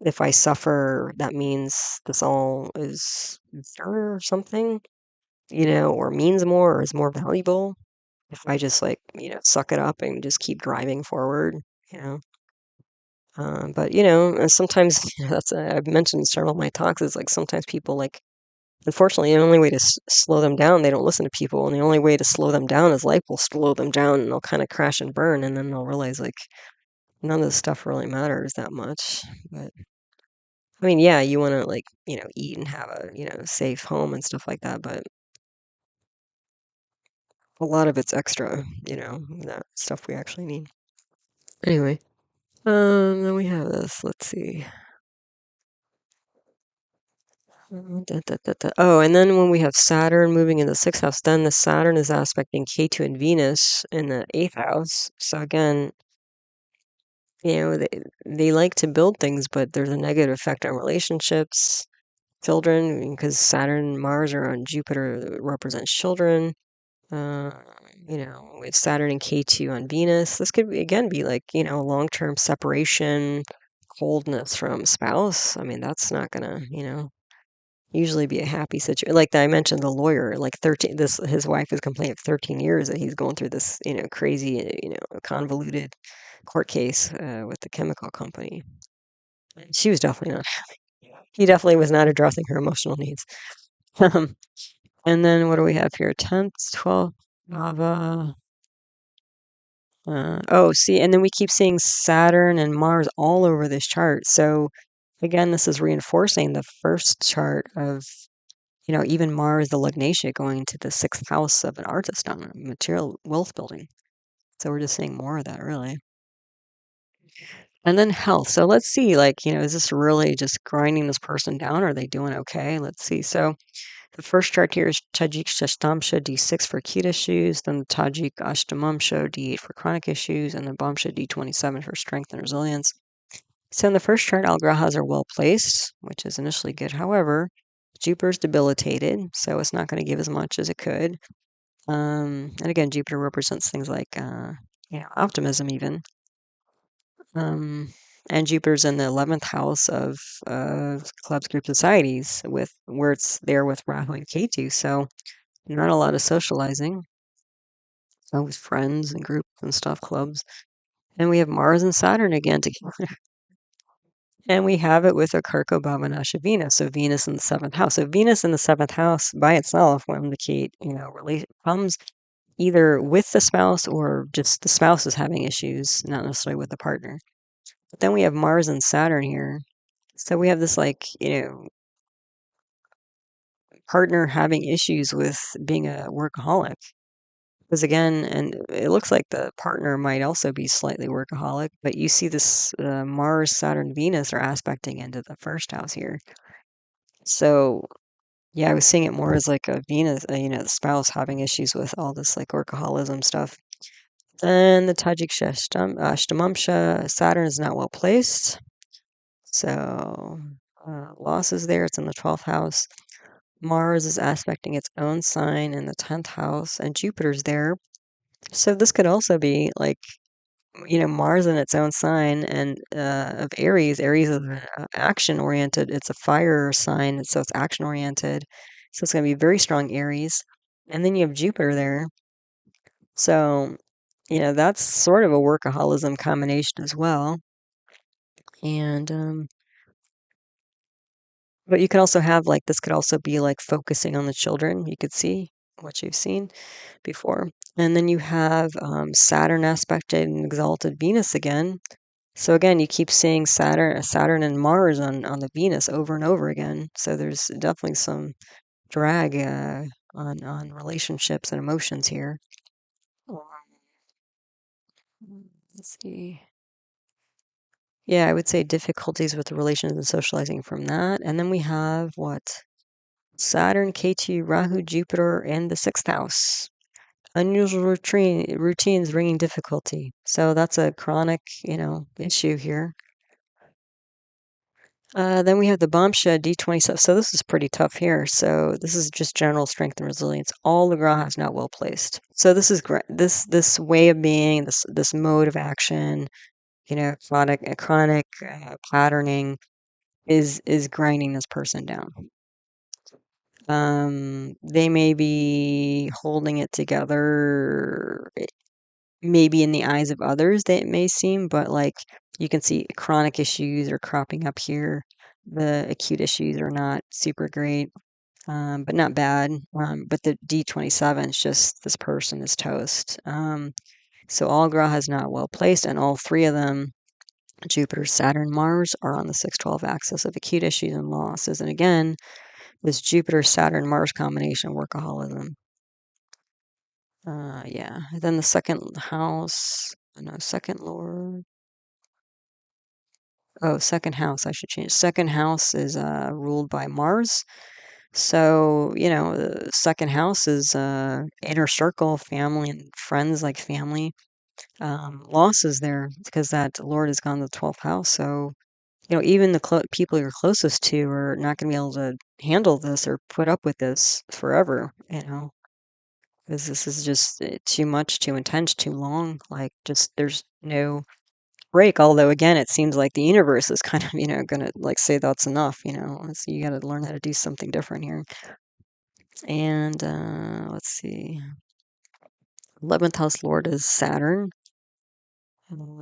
if I suffer, that means this all is better or something, or means more or is more valuable. If I just like, suck it up and just keep driving forward, you know. But sometimes that's I've mentioned in several of my talks is like sometimes people like, unfortunately, the only way to slow them down, they don't listen to people, and the only way to slow them down is life will slow them down, and they'll kind of crash and burn, and then they'll realize like none of this stuff really matters that much. But I mean, yeah, you want to like eat and have a safe home and stuff like that, but a lot of it's extra, that stuff we actually need. Anyway, then we have this. Let's see. Oh, and then when we have Saturn moving in the sixth house, then the Saturn is aspecting Ketu and Venus in the eighth house. So again, they like to build things, but there's a negative effect on relationships, children, because Saturn and Mars are on Jupiter, that represents children. Uh, with Saturn and K2 on Venus, this could again be like, long-term separation, coldness from spouse. I mean, that's not gonna, usually be a happy situation. Like I mentioned, the lawyer, like 13, his wife is complaining of 13 years that he's going through this, crazy, convoluted court case with the chemical company. She was definitely not. He definitely was not addressing her emotional needs. And then what do we have here? 10th, 12th, bhava. Oh, see, and then we keep seeing Saturn and Mars all over this chart. So again, this is reinforcing the first chart of, even Mars, the Lugnatia, going to the sixth house of an artist on a material wealth building. So we're just seeing more of that, really. And then health. So let's see, like, is this really just grinding this person down? Are they doing okay? Let's see. So the first chart here is Tajik Shashtamsha D6 for acute issues, then the Tajik Ashtamamsha D8 for chronic issues, and the Bhamsha D27 for strength and resilience. So in the first chart, all grahas are well placed, which is initially good. However, Jupiter's debilitated, so it's not going to give as much as it could. And again, Jupiter represents things like, optimism even. And Jupiter's in the 11th house of clubs, group societies, where it's there with Rahu and Ketu. So not a lot of socializing. With friends and groups and stuff, clubs. And we have Mars and Saturn again together. And we have it with a karako bhava nasha Venus. So Venus in the 7th house. So Venus in the 7th house by itself will indicate, problems either with the spouse or just the spouse is having issues, not necessarily with the partner. But then we have Mars and Saturn here. So we have this like, partner having issues with being a workaholic. Because again, and it looks like the partner might also be slightly workaholic, but you see this Mars, Saturn, Venus are aspecting into the first house here. So yeah, I was seeing it more as like a Venus, the spouse having issues with all this like workaholism stuff. And the Tajik Ashtamamsha, Saturn is not well placed. So losses there, it's in the 12th house. Mars is aspecting its own sign in the 10th house, and Jupiter's there. So this could also be like, Mars in its own sign and of Aries. Aries is action oriented. It's a fire sign, so it's action oriented. So it's going to be very strong Aries. And then you have Jupiter there. So, that's sort of a workaholism combination as well. And but you could also have like this could also be like focusing on the children. You could see what you've seen before. And then you have Saturn aspected and exalted Venus again. So again, you keep seeing Saturn and Mars on the Venus over and over again. So there's definitely some drag on relationships and emotions here. Let's see. Yeah, I would say difficulties with the relations and socializing from that. And then we have what? Saturn, K2, Rahu, Jupiter, and the sixth house. Unusual routines bringing difficulty. So that's a chronic, issue here. Then we have the Bhamsha D27. So this is pretty tough here. So this is just general strength and resilience. All the grahas not well placed. So this is this way of being, this mode of action, chronic patterning. is grinding this person down. They may be holding it together, maybe in the eyes of others, they may seem, but like you can see chronic issues are cropping up here. The acute issues are not super great, but not bad. But the D27 is just this person is toast. So all grahas not well placed, and all three of them, Jupiter, Saturn, Mars, are on the 612 axis of acute issues and losses. And again, this Jupiter, Saturn, Mars combination, workaholism. Yeah. Then the second house, no, second lord. Oh, second house, I should change. Second house is ruled by Mars. So, the second house is inner circle, family and friends, like family. Losses there because that Lord has gone to the 12th house. So, even the people you're closest to are not going to be able to handle this or put up with this forever, because this is just too much, too intense, too long. Like, just there's no break. Although, again, it seems like the universe is kind of, going to like say that's enough, so you got to learn how to do something different here. And let's see. 11th house Lord is Saturn.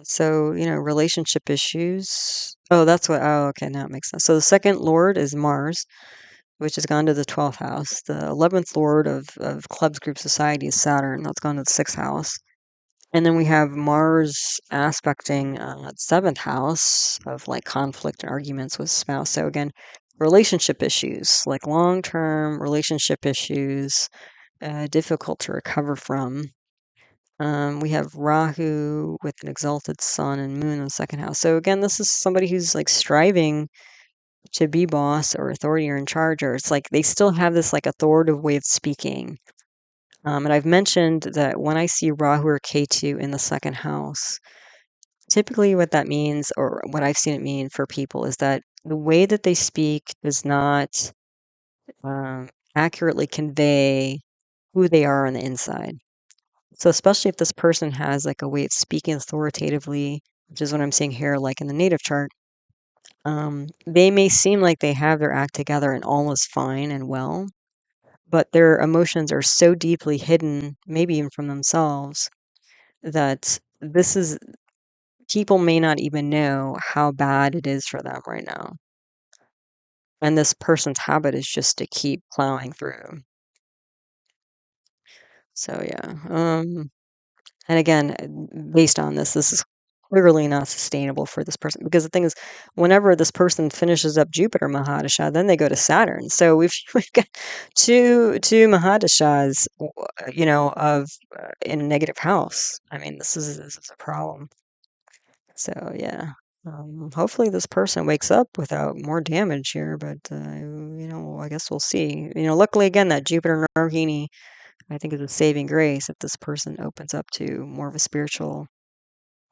So, relationship issues. Oh, okay, now it makes sense. So the second Lord is Mars, which has gone to the 12th house. The 11th Lord of clubs, group, society is Saturn. That's gone to the 6th house. And then we have Mars aspecting 7th house of like conflict and arguments with spouse. So again, relationship issues, like long-term relationship issues, difficult to recover from. We have Rahu with an exalted sun and moon in the 2nd house. So again, this is somebody who's like striving to be boss or authority or in charge, or it's like they still have this like authoritative way of speaking. And I've mentioned that when I see Rahu or Ketu in the 2nd house, typically what that means, or what I've seen it mean for people, is that the way that they speak does not accurately convey who they are on the inside. So especially if this person has like a way of speaking authoritatively, which is what I'm seeing here, like in the native chart, they may seem like they have their act together and all is fine and well, but their emotions are so deeply hidden, maybe even from themselves, that people may not even know how bad it is for them right now. And this person's habit is just to keep plowing through. So yeah. And again, based on this is clearly not sustainable for this person, because the thing is, whenever this person finishes up Jupiter Mahadasha, then they go to Saturn. So we've got two Mahadashas, of in a negative house. I mean, this is a problem. So yeah. Hopefully this person wakes up without more damage here, but I guess we'll see. Luckily again that Jupiter Rohini, I think, is a saving grace if this person opens up to more of a spiritual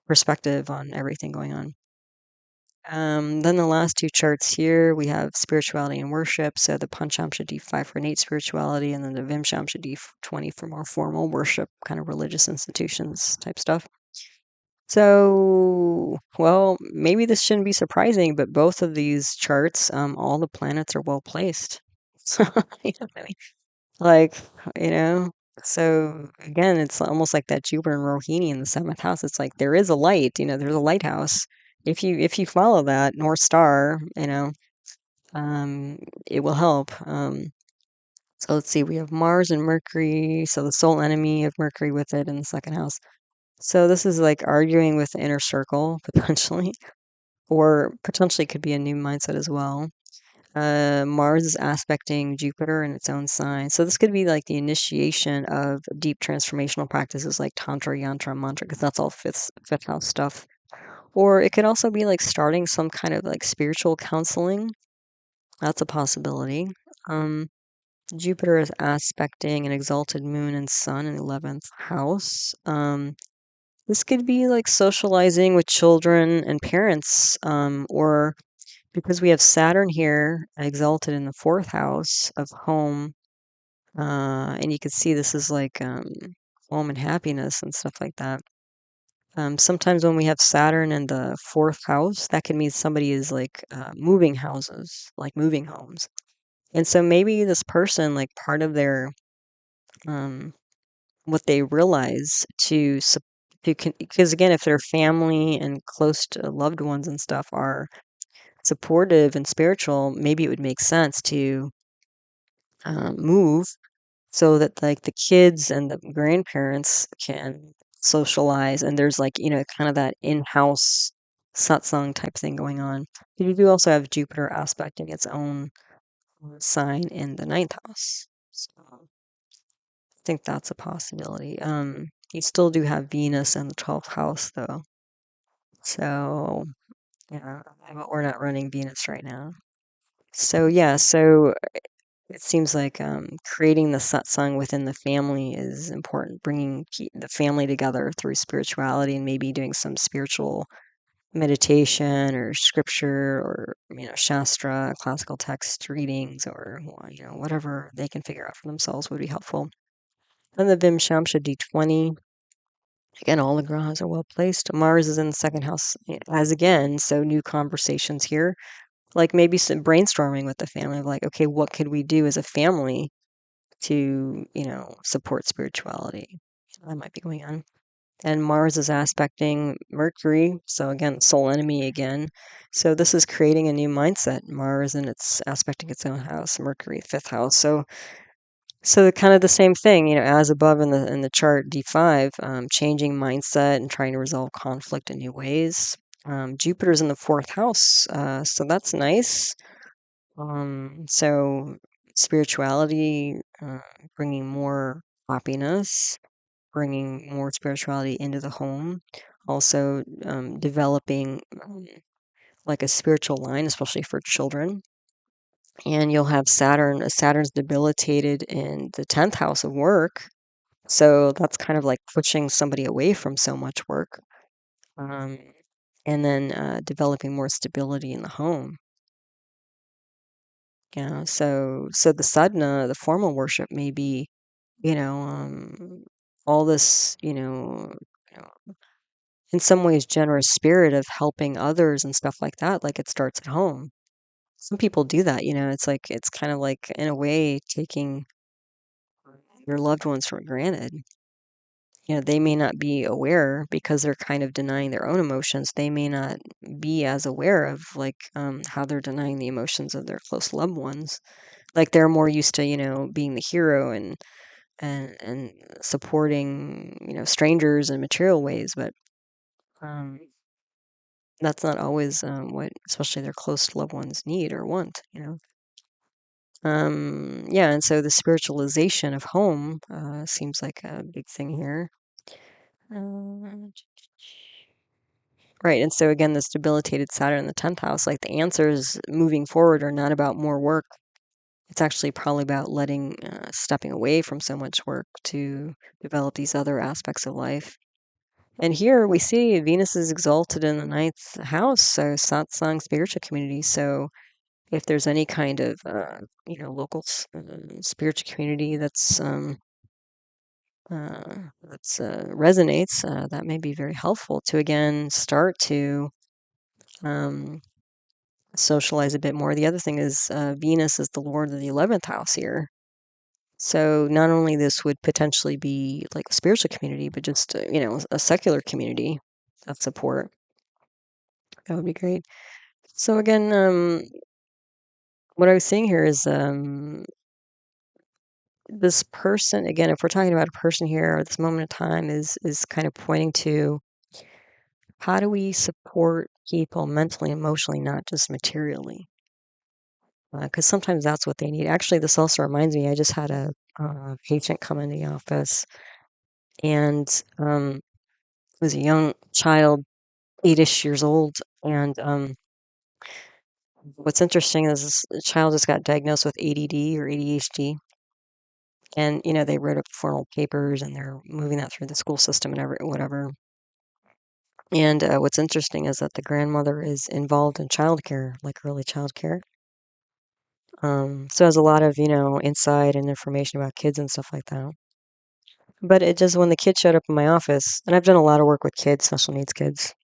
perspective on everything going on. Then the last two charts here, we have spirituality and worship. So the Panchamsha D5 for innate spirituality, and then the Vimshamsha D20 for more formal worship, kind of religious institutions type stuff. So, well, maybe this shouldn't be surprising, but both of these charts, all the planets are well placed. So, I mean, like, you know, so again, it's almost like that Jupiter and Rohini in the 7th house. It's like there is a light, there's a lighthouse. If you follow that North Star, it will help. So let's see, we have Mars and Mercury, so the sole enemy of Mercury with it in the 2nd house. So this is like arguing with the inner circle, potentially, or potentially could be a new mindset as well. Mars is aspecting Jupiter in its own sign. So this could be like the initiation of deep transformational practices like Tantra, Yantra, Mantra, because that's all fifth house stuff. Or it could also be like starting some kind of like spiritual counseling. That's a possibility. Jupiter is aspecting an exalted moon and sun in the 11th house. This could be like socializing with children and parents, or because we have Saturn here exalted in the 4th house of home, and you can see this is like home and happiness and stuff like that. Sometimes when we have Saturn in the fourth house, that can mean somebody is like moving houses, like moving homes. And so maybe this person, like part of their um, what they realize because again, if their family and close to loved ones and stuff are supportive and spiritual, maybe it would make sense to move so that like the kids and the grandparents can socialize and there's like kind of that in-house satsang type thing going on. You do also have Jupiter aspecting its own sign in the ninth house, so I think that's a possibility. You still do have Venus in the 12th house though, so yeah, but we're not running Venus right now. So yeah, so it seems like creating the satsang within the family is important, bringing the family together through spirituality and maybe doing some spiritual meditation or scripture or, shastra, classical text readings or, whatever they can figure out for themselves would be helpful. And the Vim Shamsha D20, again, all the grahas are well placed. Mars is in the second house as again, so new conversations here. Like maybe some brainstorming with the family of like, okay, what could we do as a family to, support spirituality? That might be going on. And Mars is aspecting Mercury, so again, soul enemy again. So this is creating a new mindset. Mars and it's aspecting its own house, Mercury, fifth house. So kind of the same thing, as above in the chart D5, changing mindset and trying to resolve conflict in new ways. Jupiter's in the fourth house, so that's nice. So spirituality, bringing more happiness, bringing more spirituality into the home. Also, developing like a spiritual line, especially for children. And you'll have Saturn. Saturn's debilitated in the 10th house of work. So that's kind of like pushing somebody away from so much work. Um, and then developing more stability in the home. Yeah, so the sadhana, the formal worship may be, all this, in some ways generous spirit of helping others and stuff like that, like it starts at home. Some people do that, it's like it's kind of like in a way taking your loved ones for granted. They may not be aware because they're kind of denying their own emotions. They may not be as aware of like how they're denying the emotions of their close loved ones. Like they're more used to, being the hero and supporting, strangers in material ways, but um, that's not always what, especially their close loved ones need or want. Yeah, and so the spiritualization of home seems like a big thing here. Uh, right, and so again, this debilitated Saturn in the 10th house, like the answers moving forward are not about more work. It's actually probably about stepping away from so much work to develop these other aspects of life. And here we see Venus is exalted in the ninth house, so satsang spiritual community. So if there's any kind of local spiritual community resonates, that may be very helpful to again start to um, socialize a bit more. The other thing is Venus is the lord of the 11th house here. So not only this would potentially be like a spiritual community, but just a secular community of support. That would be great. So again, what I was seeing here is this person again. If we're talking about a person here, or this moment of time is kind of pointing to how do we support people mentally, emotionally, not just materially? Because sometimes that's what they need. Actually, this also reminds me. I just had a patient come in the office, and was a young child, 8-ish years old, and what's interesting is this child just got diagnosed with ADD or ADHD, and they wrote up formal papers and they're moving that through the school system and whatever. And what's interesting is that the grandmother is involved in childcare, like early childcare. So has a lot of insight and information about kids and stuff like that. But it just when the kid showed up in my office, and I've done a lot of work with kids, special needs kids,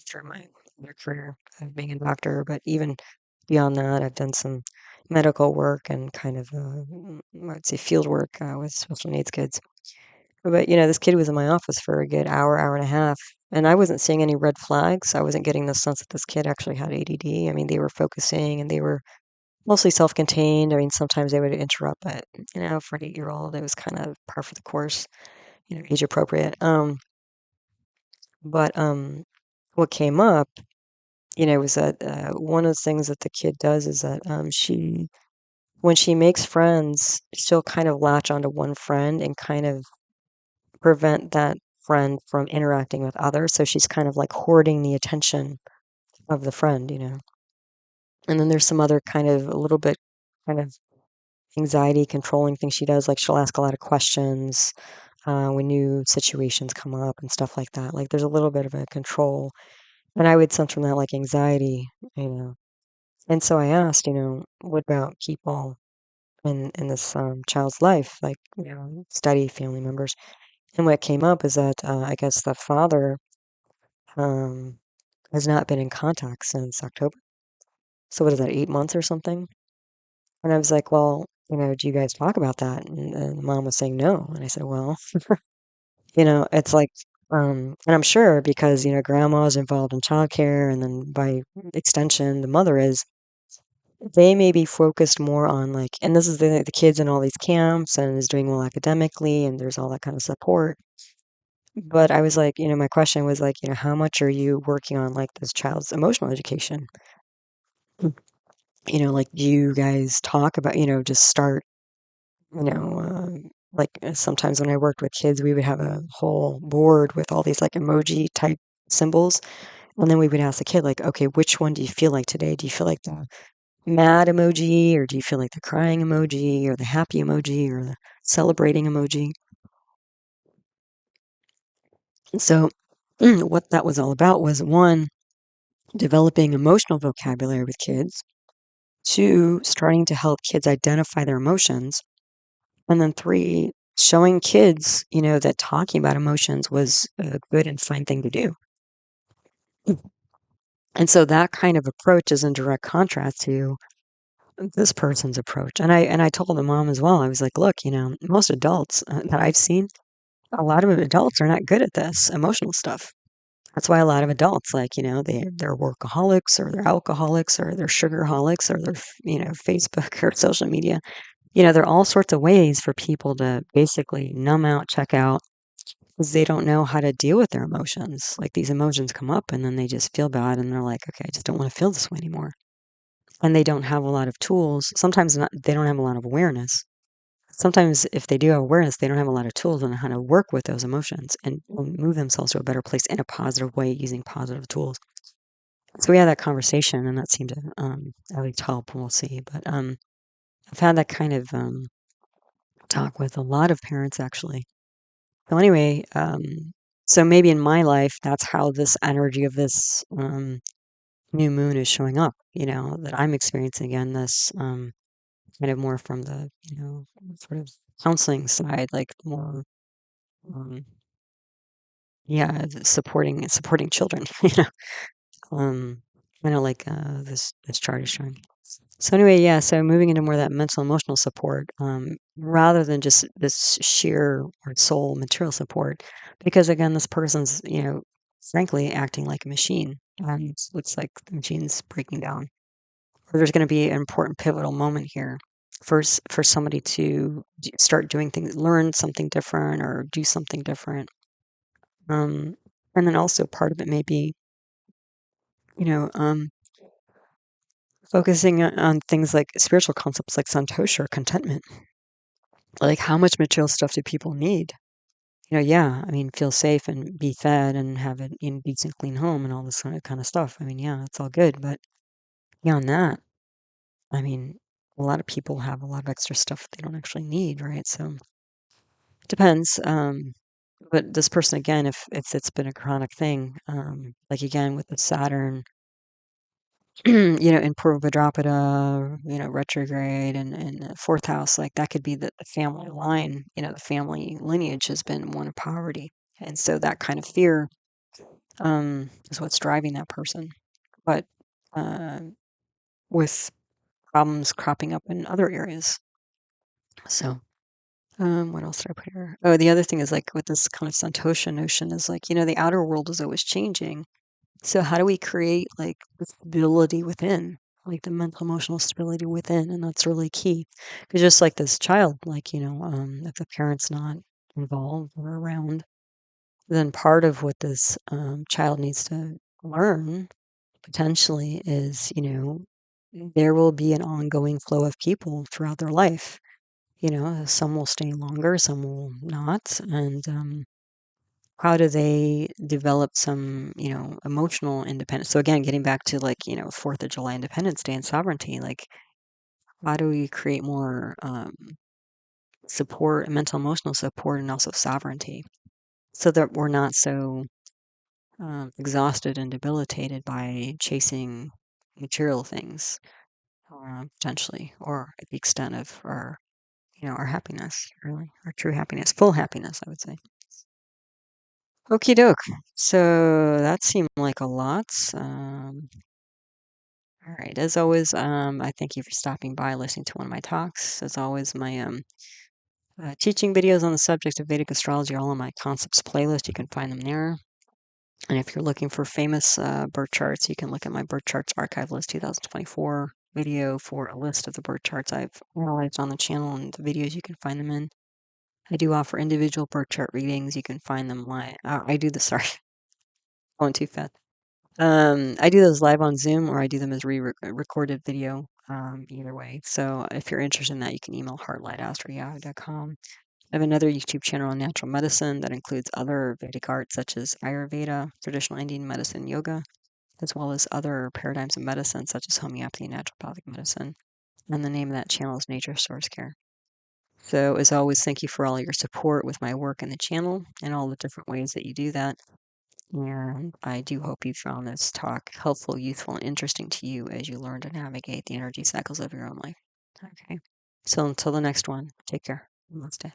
through my other career of being a doctor, but even beyond that, I've done some medical work and kind of, I'd say field work with special needs kids. But, this kid was in my office for a good hour, hour and a half, and I wasn't seeing any red flags. I wasn't getting the sense that this kid actually had ADD. I mean, they were focusing and they were mostly self-contained. I mean, sometimes they would interrupt, but, for an 8-year-old, it was kind of par for the course, age appropriate. But what came up, was that one of the things that the kid does is that when she makes friends, she'll kind of latch onto one friend and kind of prevent that friend from interacting with others. So she's kind of like hoarding the attention of the friend. And then there's some other kind of a little bit kind of anxiety controlling thing she does. Like she'll ask a lot of questions when new situations come up and stuff like that. Like there's a little bit of a control. And I would sense from that like anxiety, you know. And so I asked, what about people in this child's life, like, study family members? And what came up is that I guess the father um, has not been in contact since October. So what is that, 8 months or something? And I was like, well, do you guys talk about that? And mom was saying no. And I said, well, it's like, and I'm sure because, grandma's involved in childcare and then by extension, the mother is, they may be focused more on like, and this is the kids in all these camps and is doing well academically and there's all that kind of support. But I was like, my question was like, how much are you working on like this child's emotional education? Like, do you guys talk about, just start, like sometimes when I worked with kids, we would have a whole board with all these like emoji type symbols. And then we would ask the kid, like, okay, which one do you feel like today? Do you feel like the mad emoji, or do you feel like the crying emoji, or the happy emoji, or the celebrating emoji? And so, what that was all about was one, developing emotional vocabulary with kids, two, starting to help kids identify their emotions, and then three, showing kids, that talking about emotions was a good and fine thing to do. And so that kind of approach is in direct contrast to this person's approach. And I told the mom as well. I was like, look, most adults that I've seen, a lot of adults are not good at this emotional stuff. That's why a lot of adults, like, they're workaholics or they're alcoholics or they're sugarholics or they're, Facebook or social media. There are all sorts of ways for people to basically numb out, check out, because they don't know how to deal with their emotions. Like these emotions come up and then they just feel bad and they're like, okay, I just don't want to feel this way anymore. And they don't have a lot of tools. Sometimes not, they don't have a lot of awareness. Sometimes if they do have awareness, they don't have a lot of tools on how to work with those emotions and move themselves to a better place in a positive way using positive tools. So we had that conversation and that seemed to at least help. We'll see. But I've had that kind of talk with a lot of parents actually. So anyway, so maybe in my life, that's how this energy of this new moon is showing up, that I'm experiencing again, this kind of more from the, sort of counseling side, like more, um, yeah, supporting children, um, kind of like this chart is showing. So anyway, yeah, so moving into more of that mental emotional support, rather than just this sheer or soul material support, because again, this person's, frankly acting like a machine, and it looks like the machine's breaking down. Or there's going to be an important pivotal moment here for somebody to start doing things, learn something different, or do something different. Um, and then also part of it may be, you know, um, focusing on things like spiritual concepts like santosha or contentment. Like, how much material stuff do people need? Yeah, I mean, feel safe and be fed and have a decent, clean home and all this kind of stuff. I mean, yeah, it's all good. But beyond that, I mean, a lot of people have a lot of extra stuff they don't actually need, right? So it depends. But this person, again, if it's been a chronic thing, like again with the Saturn in Purva Bhadrapada, retrograde and the fourth house, like that could be the family line, the family lineage has been one of poverty. And so that kind of fear is what's driving that person. But uh, with problems cropping up in other areas. So, what else did I put here? Oh, the other thing is like with this kind of Santosha notion is like, the outer world is always changing. So how do we create like the stability within, like the mental emotional stability within? And that's really key. Because just like this child, like, if the parent's not involved or around, then part of what this child needs to learn potentially is, there will be an ongoing flow of people throughout their life. Some will stay longer, some will not. And how do they develop some, emotional independence? So again, getting back to like, 4th of July Independence Day and sovereignty, like how do we create more support, mental, emotional support, and also sovereignty so that we're not so exhausted and debilitated by chasing material things, potentially, or at the extent of our happiness, really, our true happiness, full happiness, I would say. Okie doke. So that seemed like a lot. All right. As always, I thank you for stopping by, listening to one of my talks. As always, my teaching videos on the subject of Vedic astrology are all on my concepts playlist. You can find them there. And if you're looking for famous birth charts, you can look at my birth charts archive list 2024 video for a list of the birth charts I've analyzed on the channel and the videos you can find them in. I do offer individual birth chart readings. You can find them live. I do the sorry, going too fast. I do those live on Zoom or I do them as recorded video. Either way. So if you're interested in that, you can email heartlight@yahoo.com. I have another YouTube channel on natural medicine that includes other Vedic arts such as Ayurveda, traditional Indian medicine, yoga, as well as other paradigms of medicine such as homeopathy and naturopathic medicine. And the name of that channel is Nature Source Care. So as always, thank you for all your support with my work in the channel and all the different ways that you do that. And I do hope you found this talk helpful, useful, and interesting to you as you learn to navigate the energy cycles of your own life. Okay. So until the next one, take care. Namaste.